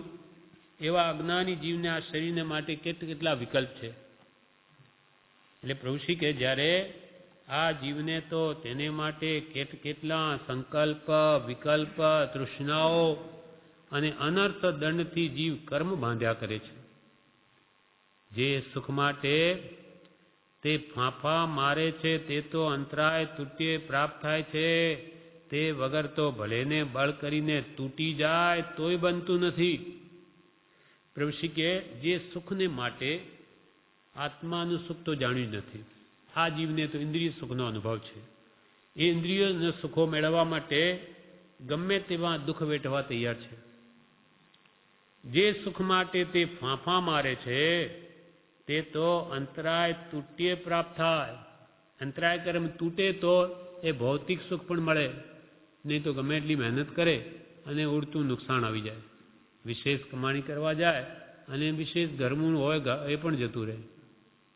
એવા અજ્ઞાની જીવને આ શરીરને માટે કેટલા વિકલ્પ છે. એટલે પ્રભુશ્રી કે જ્યારે આ જીવને તો તેને માટે કેટલા સંકલ્પ વિકલ્પ તૃષ્ણાઓ અને અનર્થ દંડથી જીવ કર્મ બાંધ્યા કરે છે. જે સુખ માટે તે ફાંફા મારે છે તે તો અંતરાય તૂટ્યે પ્રાપ્ત થાય છે, તે વગર તો ભલેને બળ કરીને તૂટી જાય તોય બનતું નથી. પ્રભુશ્રી કે જે સુખને માટે આત્માનું સુખ તો જાણ્યું જ નથી. આ જીવને તો ઇન્દ્રિય સુખનો અનુભવ છે. એ ઇન્દ્રિયોના સુખો મેળવવા માટે ગમે તેવા દુઃખ વેઠવા તૈયાર છે. જે સુખ માટે તે ફાંફા મારે છે તે તો અંતરાય તૂટ્યે પ્રાપ્ત થાય. અંતરાય કર્મ તૂટે તો એ ભૌતિક સુખ પણ મળે, નહીં તો ગમે એટલી મહેનત કરે અને ઉડતું નુકસાન આવી જાય. વિશેષ કમાણી કરવા જાય અને વિશેષ ઘરમું હોય એ પણ જતું રહે,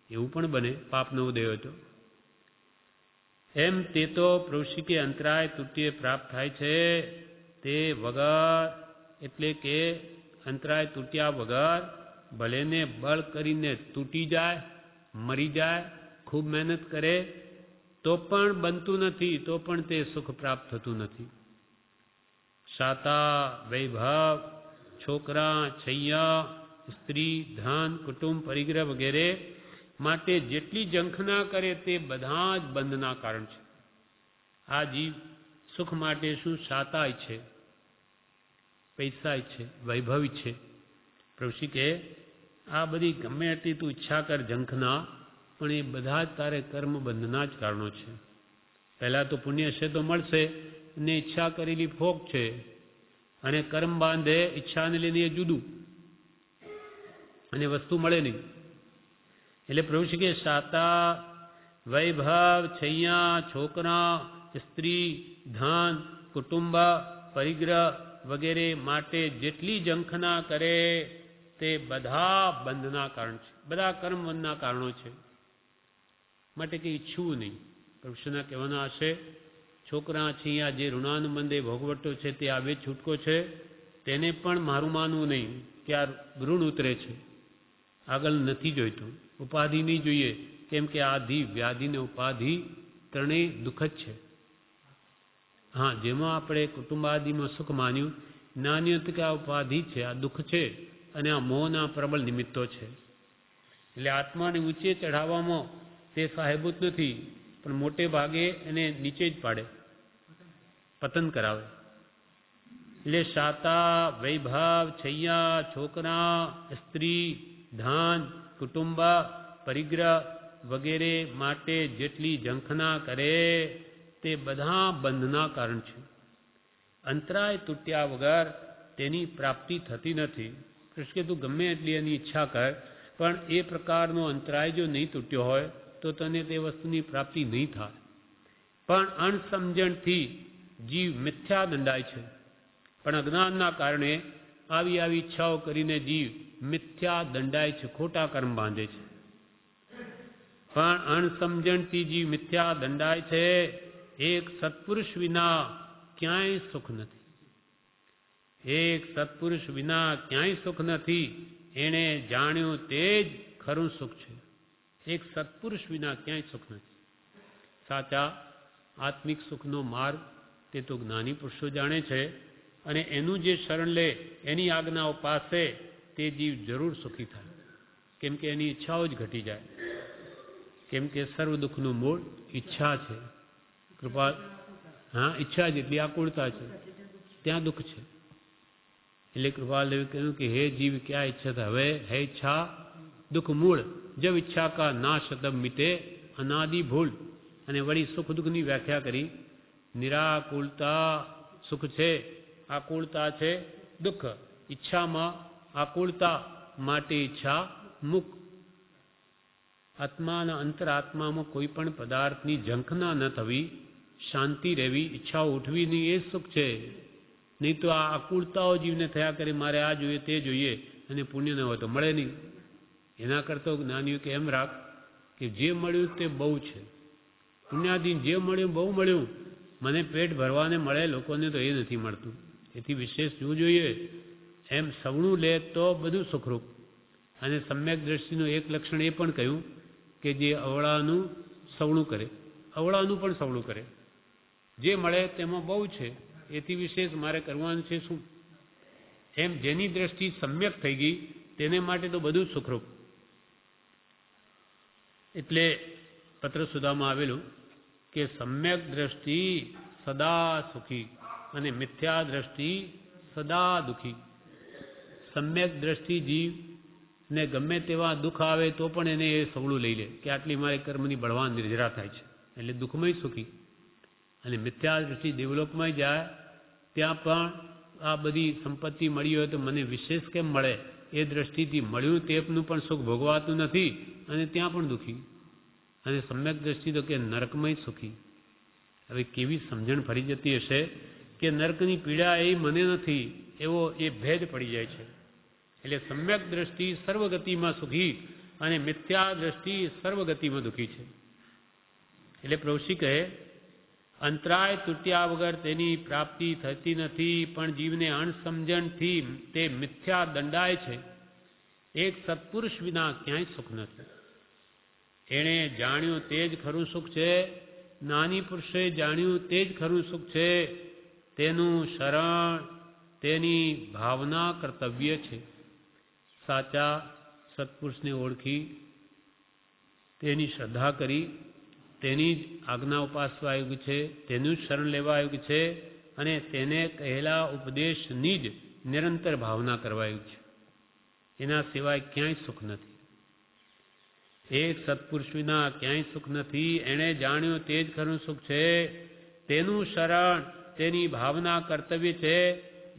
એવું પણ બને પાપનો ઉદય હોય તો. એમ તે તો પ્રભુશ્રી કે અંતરાય તૂટ્યે પ્રાપ્ત થાય છે તે વગર, એટલે કે અંતરાય તૂટ્યા વગર ભલેને બળ કરીને તૂટી જાય, મરી જાય, ખૂબ મહેનત કરે તો પણ બનતું નથી, તો પણ તે સુખ પ્રાપ્ત થતું નથી. શાતા વૈભવ, છોકરા છૈયા, સ્ત્રી ધન કુટુંબ પરિગ્રહ વગેરે માટે જેટલી ઝંખના કરે તે બધા જ બંધના કારણ છે. આ જીવ સુખ માટે શું શાતા છે, પૈસા છે, વૈભવ છે. પ્રભુશ્રી કે આ બધી ગમે એટલી તું ઈચ્છા કર ઝંખના, પણ એ બધા જ તારે કર્મ બંધના જ કારણો છે. પહેલાં તો પુણ્ય હશે તો મળશે, ને ઈચ્છા કરેલી ફોક છે, અને કર્મ બાંધે ઈચ્છાને લઈને એ જુદું, અને વસ્તુ મળે નહીં. એટલે પ્રભુશ્રી કે શાતા વૈભવ છૈયા છોકરા સ્ત્રી ધન કુટુંબ પરિગ્રહ વગેરે માટે જેટલી ઝંખના કરે તે બધા બંધના કારણ છે, બધા કર્મ બંધના કારણો છે. માટે કંઈ ઈચ્છવું નહીં. પ્રભુશ્રીના કહેવાના હશે છોકરા છૈયા જે ઋણાનુબંધે ભોગવટો છે તે આવે છૂટકો છે, તેને પણ મારું માનવું નહીં કે આ ઋણ ઉતરે છે, આગળ નથી જોઈતું. ઉપાધિ નહીં જોઈએ, કેમ કે આધિ વ્યાધિ ને ઉપાધિ ત્રણેય દુઃખ જ છે. હા, જેમાં આપણે કુટુંબાદિમાં સુખ માન્યું, જ્ઞાનીઓ કે આ ઉપાધિ છે, આ દુઃખ છે, અને આ મોહના પ્રબળ નિમિત્તો છે. એટલે આત્માને ઊંચે ચઢાવવામાં તે સાહેબૂત નથી, પણ મોટે ભાગે એને નીચે જ પાડે, પતન કરાવે. એટલે શાતા વૈભવ છૈયા છોકરા સ્ત્રી ધન કુટુંબ પરિગ્રહ વગેરે માટે જેટલી ઝંખના કરે તે બધા બંધના કારણ છે. અંતરાય તૂટ્યા વગર તેની પ્રાપ્તિ થતી નથી. કૃષ્ણ કે તું ગમે એટલી એની ઈચ્છા કર, પણ એ પ્રકારનો અંતરાય જો નહીં તૂટ્યો હોય તો તને તે વસ્તુની પ્રાપ્તિ નહીં થાય. પણ અણસમજણથી જીવ મિથ્યા દંડાય છે. પણ અજ્ઞાનના કારણે આવી ઈચ્છાઓ કરીને જીવ મિથ્યા દંડાય છે, ખોટા કર્મ બાંધે છે. પણ અણસમજણથી જીવ મિથ્યા દંડાય છે. એક સત્પુરુષ વિના ક્યાંય સુખ નથી. એક સત્પુરુષ વિના ક્યાંય સુખ નથી. એણે જાણ્યું તે જ ખરું સુખ છે. એક સત્પુરુષ વિના ક્યાંય સુખ નથી. સાચા આત્મિક સુખનો માર્ગ તે તો જ્ઞાની પુરુષો જાણે છે, અને એનું જે શરણ લે, એની આજ્ઞાઓ પાસે તે જીવ જરૂર સુખી થાય. કેમ કે એની ઈચ્છાઓ જ ઘટી જાય. કેમ કે સર્વ દુઃખનું મૂળ ઈચ્છા છે. કૃપા ઈચ્છા જેટલી આકુળતા છે ત્યાં દુઃખ છે. એટલે કૃપાલદેવે કહ્યું કે હે જીવ ક્યાં ઈચ્છા था હવે હે ઈચ્છા દુઃખ મૂળ જબ ઈચ્છા કા નાશ તબ મિટે અનાદિ ભૂલ. અને વળી સુખ દુઃખની વ્યાખ્યા કરી. નિરાકુળતા સુખ છે, આકુળતા છે દુઃખ. ઈચ્છામાં આકુળતા માટે ઈચ્છા મુખ. આત્માના અંતરાત્મામાં કોઈ પણ પદાર્થની ઝંખના ન થવી, શાંતિ રહેવી, ઈચ્છાઓ ઉઠવી નહીં, એ સુખ છે. નહીં તો આ આકુળતાઓ જીવને થયા કરે, મારે આ જોઈએ તે જોઈએ, અને પુણ્ય ન હોય તો મળે નહીં. એના કરતાં જ્ઞાનીઓ કે એમ રાખ કે જે મળ્યું તે બહુ છે. પુણ્યાધીન જે મળ્યું બહુ મળ્યું, મને પેટ ભરવાને મળે, લોકોને તો એ નથી મળતું. એથી વિશેષ જોવું જોઈએ. એમ સવણું લે તો બધું સુખરૂપ. અને સમ્યક દ્રષ્ટિનું એક લક્ષણ એ પણ કહ્યું કે જે અવળાનું સવણું કરે, અવળાનું પણ સવણું કરે. જે મળે તેમાં બહુ છે, એથી વિશેષ મારે કરવાનું છે શું? એમ જેની દ્રષ્ટિ સમ્યક થઈ ગઈ તેને માટે તો બધું સુખરૂપ. એટલે પત્ર સુધામાં આવેલું કે સમ્યક દ્રષ્ટિ સદા સુખી અને મિથ્યા દ્રષ્ટિ સદા દુઃખી. સમ્યક દ્રષ્ટિ જીવને ગમે તેવા દુઃખ આવે તો પણ એને એ સવળું લઈ લે કે આટલી મારી કર્મની બળવાન નિર્જરા થાય છે, એટલે દુઃખમય સુખી. અને મિથ્યા દ્રષ્ટિ ડેવલપમાં જાય ત્યાં પણ આ બધી સંપત્તિ મળી હોય તો મને વિશેષ કેમ મળે, એ દ્રષ્ટિથી મળ્યું તેનું પણ સુખ ભોગવાતું નથી અને ત્યાં પણ દુઃખી. અને સમ્યક દ્રષ્ટિ તો કે નરકમય સુખી. હવે કેવી સમજણ ફરી જતી હશે કે નરકની પીડા એ મને નથી, એવો એ ભેદ પડી જાય છે. એટલે સમ્યક દ્રષ્ટિ સર્વગતિમાં સુખી અને મિથ્યા દ્રષ્ટિ સર્વગતિમાં દુઃખી છે. એટલે પ્રભુશ્રી કહે અંતરાય તૂટ્યા વગર તેની પ્રાપ્તિ થતી નથી, પણ જીવને અણસમજણથી તે મિથ્યા દંડાય છે. એક સત્પુરુષ વિના ક્યાંય સુખ નથી. એણે જાણ્યું તે જ ખરું સુખ છે. જ્ઞાની પુરુષે જાણ્યું તે જ ખરું સુખ છે. તેનું શરણ તેની ભાવના કર્તવ્ય છે. સાચા સત્પુરુષને ઓળખી તેની શ્રદ્ધા કરી તેની જ આજ્ઞા ઉપાસવા યોગ્ય છે, તેનું જ શરણ લેવા યોગ્ય છે, અને તેને કહેલા ઉપદેશની જ નિરંતર ભાવના કરવા યોગ્ય છે. એના સિવાય ક્યાંય સુખ નથી. એક સત્પુરુષ વિના ક્યાંય સુખ નથી. એણે જાણ્યું તે જ ખરું સુખ છે. તેનું શરણ તેની ભાવના કર્તવ્ય છે.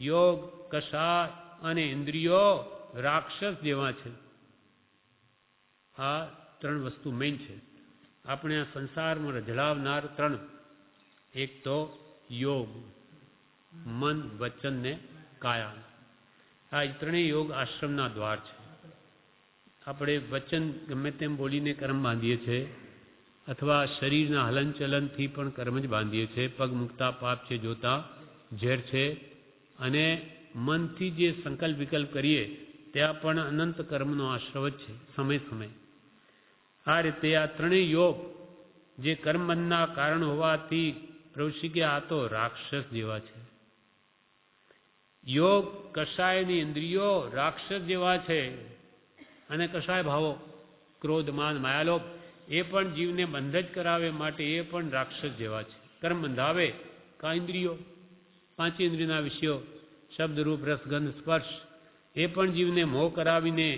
યોગ, કષાય અને ઇન્દ્રિયો રાક્ષસ જેવા છે. આ ત્રણ વસ્તુ મેઇન છે. આપણે આ સંસારમાં રઝળાવનાર ત્રણ, એક તો યોગ, મન, વચન ને કાયા. આ ત્રણેય યોગ આશ્રમના દ્વાર છે. આપણે વચન ગમે તેમ બોલીને કર્મ બાંધીએ છીએ, અથવા શરીરના હલનચલનથી પણ કર્મ જ બાંધીએ છીએ. પગ મૂકતા પાપ છે, જોતા ઝેર છે. અને મનથી જે સંકલ્પ વિકલ્પ કરીએ ત્યાં પણ અનંત કર્મનો આશ્રવ જ છે, સમય સમય. આ રીતે આ ત્રણેય યોગ જે કર્મબંધના કારણ હોવાથી પ્રભુશ્રી કે આ તો રાક્ષસ જેવા છે. યોગ, કષાય ની ઇન્દ્રિયો રાક્ષસ જેવા છે. અને કષાય ભાવો, ક્રોધ, માન, માયાલોભ, એ પણ જીવને બંધ જ કરાવે માટે એ પણ રાક્ષસ જેવા છે. કર્મ બંધાવે કા ઇન્દ્રિયો, પાંચ ઇન્દ્રિયના વિષયો, શબ્દ, રૂપ, રસ, ગંધ, સ્પર્શ, એ પણ જીવને મોહ કરાવીને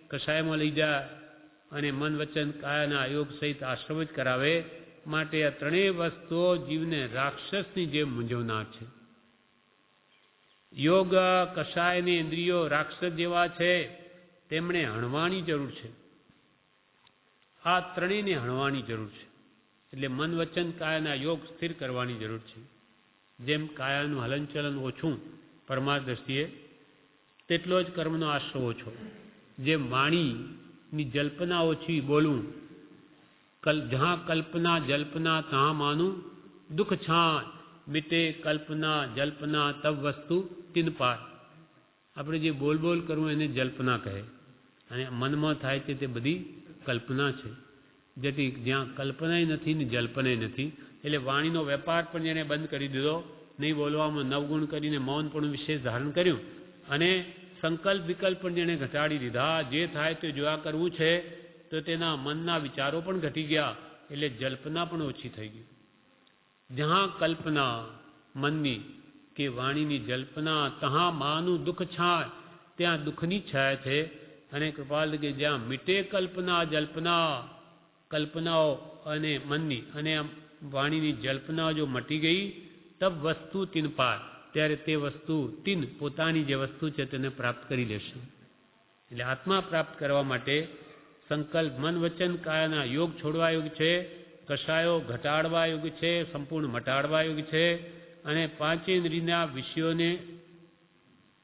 કષાયમાં લઈ જાય. અને મન વચન કાયાના યોગ સહિત આશ્રમ જ કરાવે. માટે આ ત્રણેય વસ્તુઓ જીવને રાક્ષસની જેમ મૂંઝવનાર છે. યોગ, કષાય અને ઇન્દ્રિયો રાક્ષસ જેવા છે, તેમણે હણવાની જરૂર છે. આ ત્રણેયને હણવાની જરૂર છે. એટલે મન વચન કાયાના યોગ સ્થિર કરવાની જરૂર છે. જેમ કાયાનું હલનચલન ઓછું પરમાર્થ દ્રષ્ટિએ, તેટલો જ કર્મનો આશ્રવ ઓછો. જેમ વાણીની જલ્પના ઓછી બોલવું, જહાં કલ્પના જલ્પના તહાં માનું દુઃખ છાં, મિટે કલ્પના જલ્પના તબ વસ્તુ તિન પાર. આપણે જે બોલ બોલ કરવું એને જલ્પના કહે, અને મનમાં થાય છે તે બધી કલ્પના છે. જેથી જ્યાં કલ્પનાય નથી ને જલ્પનાય નથી, એટલે વાણીનો વેપાર પણ જેણે બંધ કરી દીધો, નહીં બોલવામાં નવગુણ કરીને મૌન પણ વિશેષ ધારણ કર્યું, અને સંકલ્પ વિકલ્પ પણ જેણે ઘટાડી દીધા. જે થાય તે જોયા કરવું છે, તો તેના મનના વિચારો પણ ઘટી ગયા, એટલે જલ્પના પણ ઓછી થઈ ગઈ. જહાં કલ્પના મનની કે વાણીની જલ્પના, તહાં માનું દુઃખ છાય, ત્યાં દુઃખની છાયા છે. અને કૃપાલ કે જ્યાં મીટે કલ્પના જલ્પના, કલ્પનાઓ અને મનની અને વાણીની જલ્પના જો મટી ગઈ, તબ વસ્તુ તીન પાર, ત્યારે તે વસ્તુ તીન પોતાની જે વસ્તુ છે તેને પ્રાપ્ત કરી લેશે. એટલે આત્મા પ્રાપ્ત કરવા માટે સંકલ્પ મન વચન કાયાના યોગ છોડવા યોગ છે, કષાયો ઘટાડવા યોગ છે, સંપૂર્ણ મટાડવા યોગ છે, અને પાંચેન્દ્રિયના વિષયોને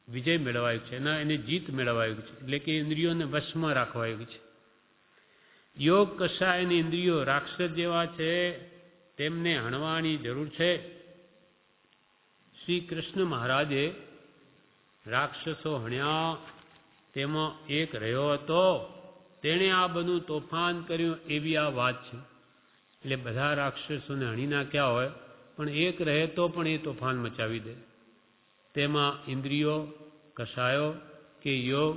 વિજય મેળવવા યોગ છે, એને જીત મેળવવા યોગ છે. એટલે કે ઇન્દ્રિયોને વશમાં રાખવા યોગ છે. યોગ, કષાય અને ઇન્દ્રિયો રાક્ષસ જેવા છે, તેમને હણવાની જરૂર છે. શ્રી કૃષ્ણ મહારાજે રાક્ષસો હણ્યા, તેમાં એક રહ્યો હતો, તેણે આ બધું તોફાન કર્યું, એવી આ વાત છે. એટલે બધા રાક્ષસોને હણી નાખ્યા હોય, પણ એક રહે તો પણ એ તોફાન મચાવી દે. તેમાં ઇન્દ્રિયો, કષાયો કે યોગ,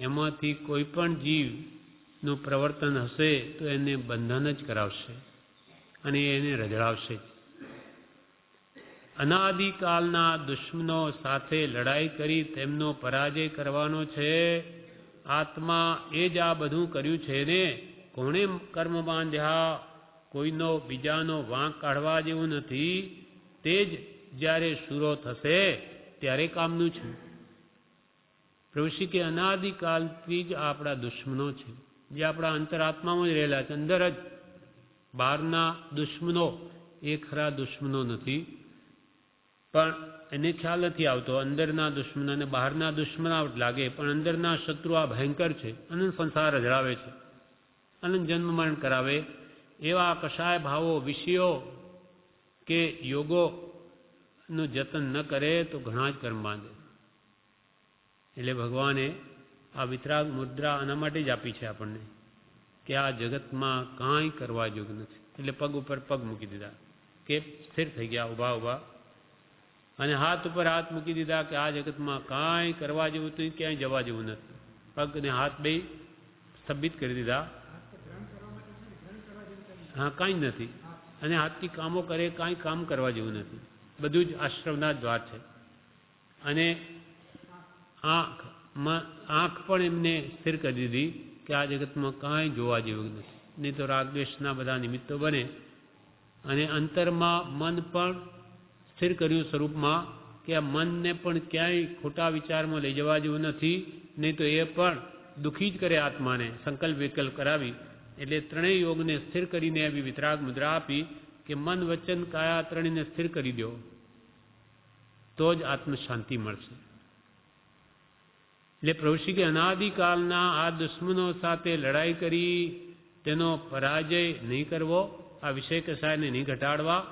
એમાંથી કોઈ પણ જીવનું પ્રવર્તન હશે તો એને બંધન જ કરાવશે અને એને રજડાવશે. અનાદિકાલના દુશ્મનો સાથે લડાઈ કરી તેમનો પરાજય કરવાનો છે. આત્મા એ જ આ બધું કર્યું છે ને. કોણે કર્મ બાંધ્યા, કોઈનો બીજાનો વાંક કાઢવા જેવું નથી. તે જ જ્યારે શૂરો થશે ત્યારે કામનું છે. પ્રભુશ્રી કે અનાદિકાલથી જ આપણા દુશ્મનો છે, જે આપણા અંતરાત્મામાં જ રહેલા છે. અંદર જ બહારના દુશ્મનો એ ખરા દુશ્મનો નથી, પણ એને ખ્યાલ નથી આવતો. અંદરના દુશ્મન અને બહારના દુશ્મનાવટ લાગે, પણ અંદરના શત્રુ આ ભયંકર છે, અનંત સંસાર રજડાવે છે, અનંત જન્મ મરણ કરાવે. એવા કષાય ભાવો, વિષયો કે યોગોનું જતન ન કરે તો ઘણા જ કર્મ બાંધે. એટલે ભગવાને આ વિતરાગ મુદ્રા આના માટે જ આપી છે આપણને, કે આ જગતમાં કાંઈ કરવા જેવું નથી. એટલે પગ ઉપર પગ મૂકી દીધા, કે સ્થિર થઈ ગયા ઊભા ઊભા, અને હાથ ઉપર હાથ મૂકી દીધા કે આ જગતમાં કાંઈ કરવા જેવું તો ક્યાંય જવા જેવું નથી. પગ ને હાથ બે સ્થબિત કરી દીધા. હા, કાંઈ જ નથી. અને હાથથી કામો કરે, કાંઈ કામ કરવા જેવું નથી. બધું જ આશ્રમના દ્વાર છે. અને આંખ પણ એમને સ્થિર કરી દીધી કે આ જગતમાં કાંઈ જોવા જેવું નથી. નહીં તો રાગદ્વેષના બધા નિમિત્તો બને. અને અંતરમાં મન પણ સ્થિર કર્યું સ્વરૂપમાં, કે આ મનને પણ ક્યાંય ખોટા વિચારમાં લઈ જવા જેવું નથી. નહીં તો એ પણ દુઃખી જ કરે આત્માને, સંકલ્પ વિકલ્પ કરાવી. એટલે ત્રણેય યોગને સ્થિર કરીને આવી વિતરાગ મુદ્રા આપી કે મન વચન કાયા ત્રણેયને સ્થિર કરી દો, તો જ આત્મ શાંતિ મળશે. એટલે પ્રભુશ્રી કે અનાદિકાલના આ દુશ્મનો સાથે લડાઈ કરી તેનો પરાજય નહીં કરવો, આ વિષય કસાયને નહીં ઘટાડવા.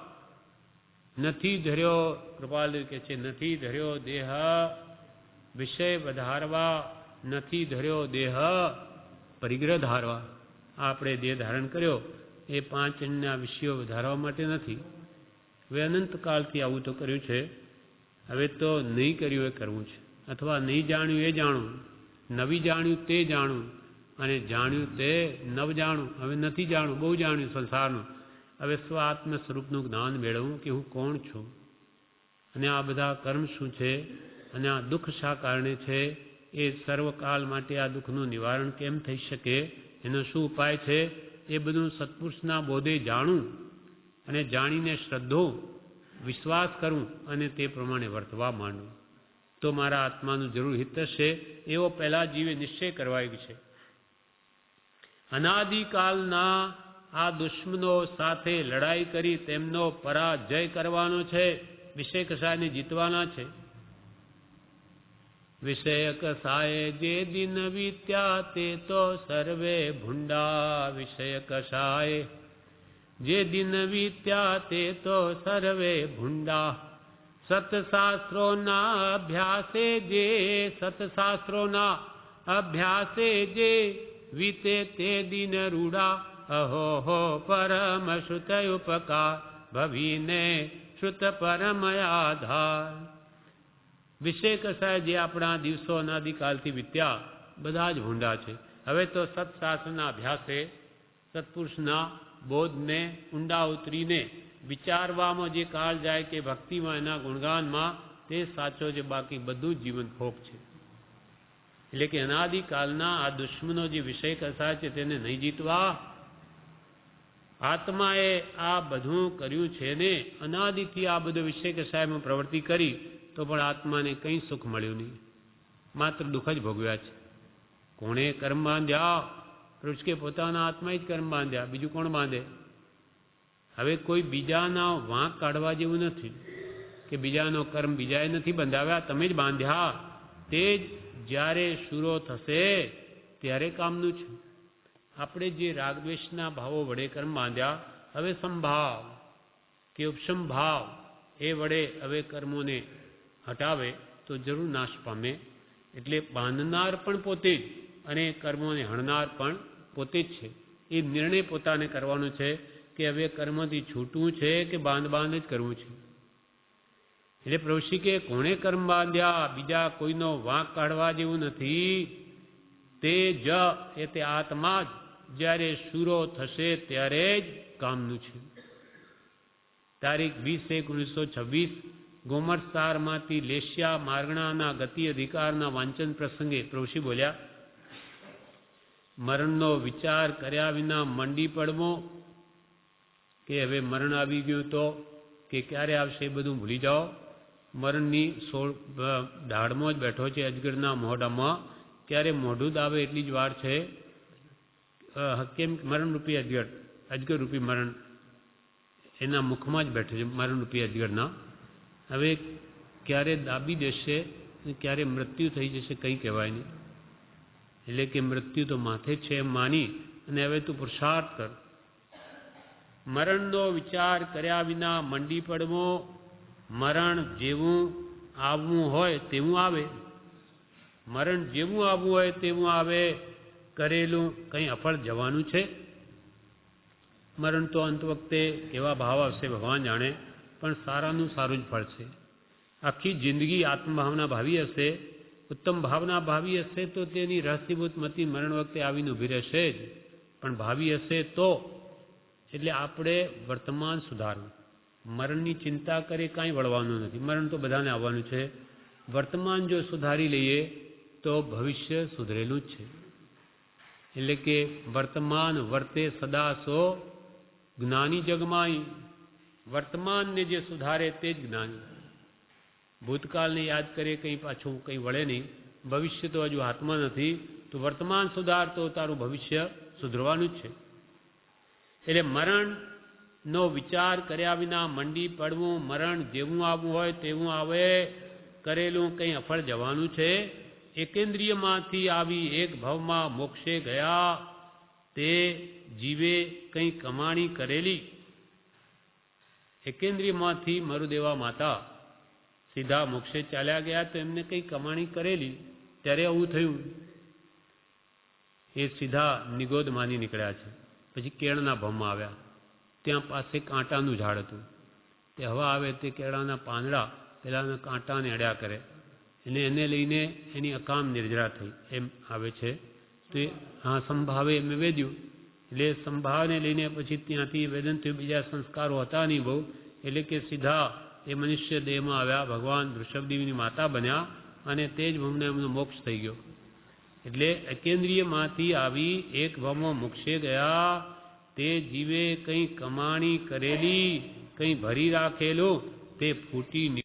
નથી ધર્યો, કૃપાલ કે છે, નથી ધર્યો દેહ વિષય વધારવા, નથી ધર્યો દેહ પરિગ્રહ ધારવા. આપણે દેહ ધારણ કર્યો એ પાંચ અન્યના વિષયો વધારવા માટે નથી. હવે અનંતકાળથી આવું તો કર્યું છે, હવે તો નહીં કર્યું એ કરવું છે. અથવા નહીં જાણ્યું એ જાણવું, નવી જાણ્યું તે જાણવું, અને જાણ્યું તે નવ જાણવું. હવે નથી જાણવું, બહુ જાણ્યું સંસારનું. હવે સ્વ આત્મ સ્વરૂપનું જ્ઞાન મેળવવું કે હું કોણ છું, અને આ બધા કર્મ શું છે, અને આ દુઃખ શા કારણે છે, એ સર્વકાલ માટે આ દુઃખનું નિવારણ કેમ થઈ શકે, એનો શું ઉપાય છે? એ બધું સત્પુરુષના બોધે જાણું અને જાણીને શ્રદ્ધો વિશ્વાસ કરું અને તે પ્રમાણે વર્તવા માંડું તો મારા આત્માનું જરૂર હિત થશે, એવો પહેલા જીવે નિશ્ચય કરવાયો છે. અનાદિકાલના આ દુશ્મનો સાથે લડાઈ કરી તેમનો પરાજય કરવાનો છે, વિષય કસાયને જીતવાના છે. વિષય કસાય જે દિન વીત્યા તે તો સર્વે ભૂંડા. વિષય કસાય જે દિન વીત્યા તે તો સર્વે ભૂંડા. સતશાસ્ત્રોના અભ્યાસે જે સતશાસ્ત્રોના અભ્યાસે જે વીતે તે દિન રૂડા. અહો હો પરમ શ્રુત ઉપકાર ભવીને શ્રુત પરમ આધાર. વિષય કસાય જે આપણા દિવસો અનાદિકાલથી વીત્યા બધા જ ભૂંડા છે. હવે તો સત્શાસ્ત્રના અભ્યાસે સત્પુરુષના બોધને ઊંડા ઉતરીને વિચારવામાં જે કાળ જાય કે ભક્તિમાં એના ગુણગાનમાં તે સાચો છે, બાકી બધું જીવન ફોક છે. એટલે કે અનાદિકાલના આ દુશ્મનો જે વિષય કસાય છે તેને નહીં જીતવા. આત્માએ આ બધું કર્યું છે ને અનાદિથી આ બધો વિષય કસાયમાં પ્રવૃત્તિ કરી તો પણ આત્માને કંઈ સુખ મળ્યું નહીં, માત્ર દુઃખ જ ભોગવ્યા છે. કોણે કર્મ બાંધ્યા? પ્રભુ કે પોતાના આત્માએ જ કર્મ બાંધ્યા, બીજું કોણ બાંધે? હવે કોઈ બીજાના વાંક કાઢવા જેવું નથી કે બીજાનો કર્મ બીજાએ નથી બંધાવ્યા, તમે જ બાંધ્યા. તે જ જ્યારે શૂરો થશે ત્યારે કામનું છે. આપણે જે રાગદ્વેષના ભાવો વડે કર્મ બાંધ્યા, હવે સંભાવ કે ઉપશમ ભાવ એ વડે હવે કર્મોને હટાવે તો જરૂર નાશ પામે. એટલે બાંધનાર પણ પોતે જ અને કર્મોને હણનાર પણ પોતે જ છે. એ નિર્ણય પોતાને કરવાનો છે કે હવે કર્મથી છૂટવું છે કે બાંધ જ કરવું છે. એટલે પ્રભુશ્રી કે કોણે કર્મ બાંધ્યા? બીજા કોઈનો વાંક કાઢવા જેવું નથી. તે જ એ તે આત્મા જ જ્યારે શૂરો થશે ત્યારે જ કામનું છે. તારીખ 20/1/1926 ગોમર્સારમાંથી લેશિયા માર્ગણાના ગતિ અધિકારના વાંચન પ્રસંગે પ્રભુશ્રી બોલ્યા, મરણનો વિચાર કર્યા વિના મંડી પડવો કે હવે મરણ આવી ગયું તો કે ક્યારે આવશે એ બધું ભૂલી જાઓ. મરણની દાઢમાં જ બેઠો છે અજગરના મોઢામાં, ક્યારે મોઢું દાવે એટલી જ વાર છે. કેમ મરણરૂપી અજગરરૂપી મરણ એના મુખમાં જ બેઠો છે મરણરૂપી અજગરના. હવે ક્યારે દાબી દેશે ક્યારે મૃત્યુ થઈ જશે કંઈ કહેવાય નહીં. એટલે કે મૃત્યુ તો માથે જ છે એમ માની અને હવે તું પુરુષાર્થ કર. મરણનો વિચાર કર્યા વિના મંડી પડવો. મરણ જેવું આવવું હોય તેવું આવે. મરણ જેવું આવવું હોય તેવું આવે. કરેલું કંઈ અફળ જવાનું છે. મરણ તો અંત વખતે કેવા ભાવ આવશે ભગવાન જાણે, પણ સારાનું સારું જ ફળ છે. આખી જિંદગી આત્મભાવના ભાવી હશે, ઉત્તમ ભાવના ભાવી હશે તો તેની રહસ્યભૂત મતિ મરણ વખતે આવીને ઊભી રહેશે જ. પણ ભાવી હશે તો એટલે આપણે વર્તમાન સુધારવું. મરણની ચિંતા કરી કાંઈ વળવાનું નથી. મરણ તો બધાને આવવાનું છે. વર્તમાન જો સુધારી લઈએ તો ભવિષ્ય સુધરેલું જ છે. એટલે કે વર્તમાન વર્તે સદા સો જ્ઞાની જગમાઈ. વર્તમાનને જે સુધારે તે જ જ્ઞાની. ભૂતકાળને યાદ કરીએ કંઈ પાછું કંઈ વળે નહીં. ભવિષ્ય તો હજુ હાથમાં નથી, તો વર્તમાન સુધાર તો તારું ભવિષ્ય સુધરવાનું જ છે. એટલે મરણનો વિચાર કર્યા વિના મંડી પડવું. મરણ જેવું આવવું હોય તેવું આવે. કરેલું કંઈ અફળ જવાનું છે. એકેન્દ્રિયમાંથી આવી એક ભવમાં મોક્ષે ગયા તે જીવે કંઈ કમાણી કરેલી. એકેન્દ્રિયમાંથી મરુદેવા માતા સીધા મોક્ષે ચાલ્યા ગયા તો એમને કંઈ કમાણી કરેલી, ત્યારે આવું થયું. એ સીધા નિગોદ માની નીકળ્યા છે. પછી કેળના ભવમાં આવ્યા. ત્યાં પાસે કાંટાનું ઝાડ હતું. તે હવા આવે તે કેળાના પાંદડા પેલાના કાંટાને અડ્યા કરે અને એને લઈને એની અકામ નિર્જરા થઈ એમ આવે છે. તો એ સંભાવે એમ વેદ્યું. એટલે સંભાવને લઈને પછી ત્યાંથી વેદન થયું. બીજા સંસ્કારો હતા નહીં બહુ, એટલે કે સીધા એ મનુષ્ય દેહમાં આવ્યા. ભગવાન વૃષભદેવીની માતા બન્યા અને તે જ ભવને એમનો મોક્ષ થઈ ગયો. એટલે અકેન્દ્રિયમાંથી આવી એક ભાવમાં મોક્ષે ગયા તે જીવે કંઈ કમાણી કરેલી કંઈ ભરી રાખેલો તે ફૂટી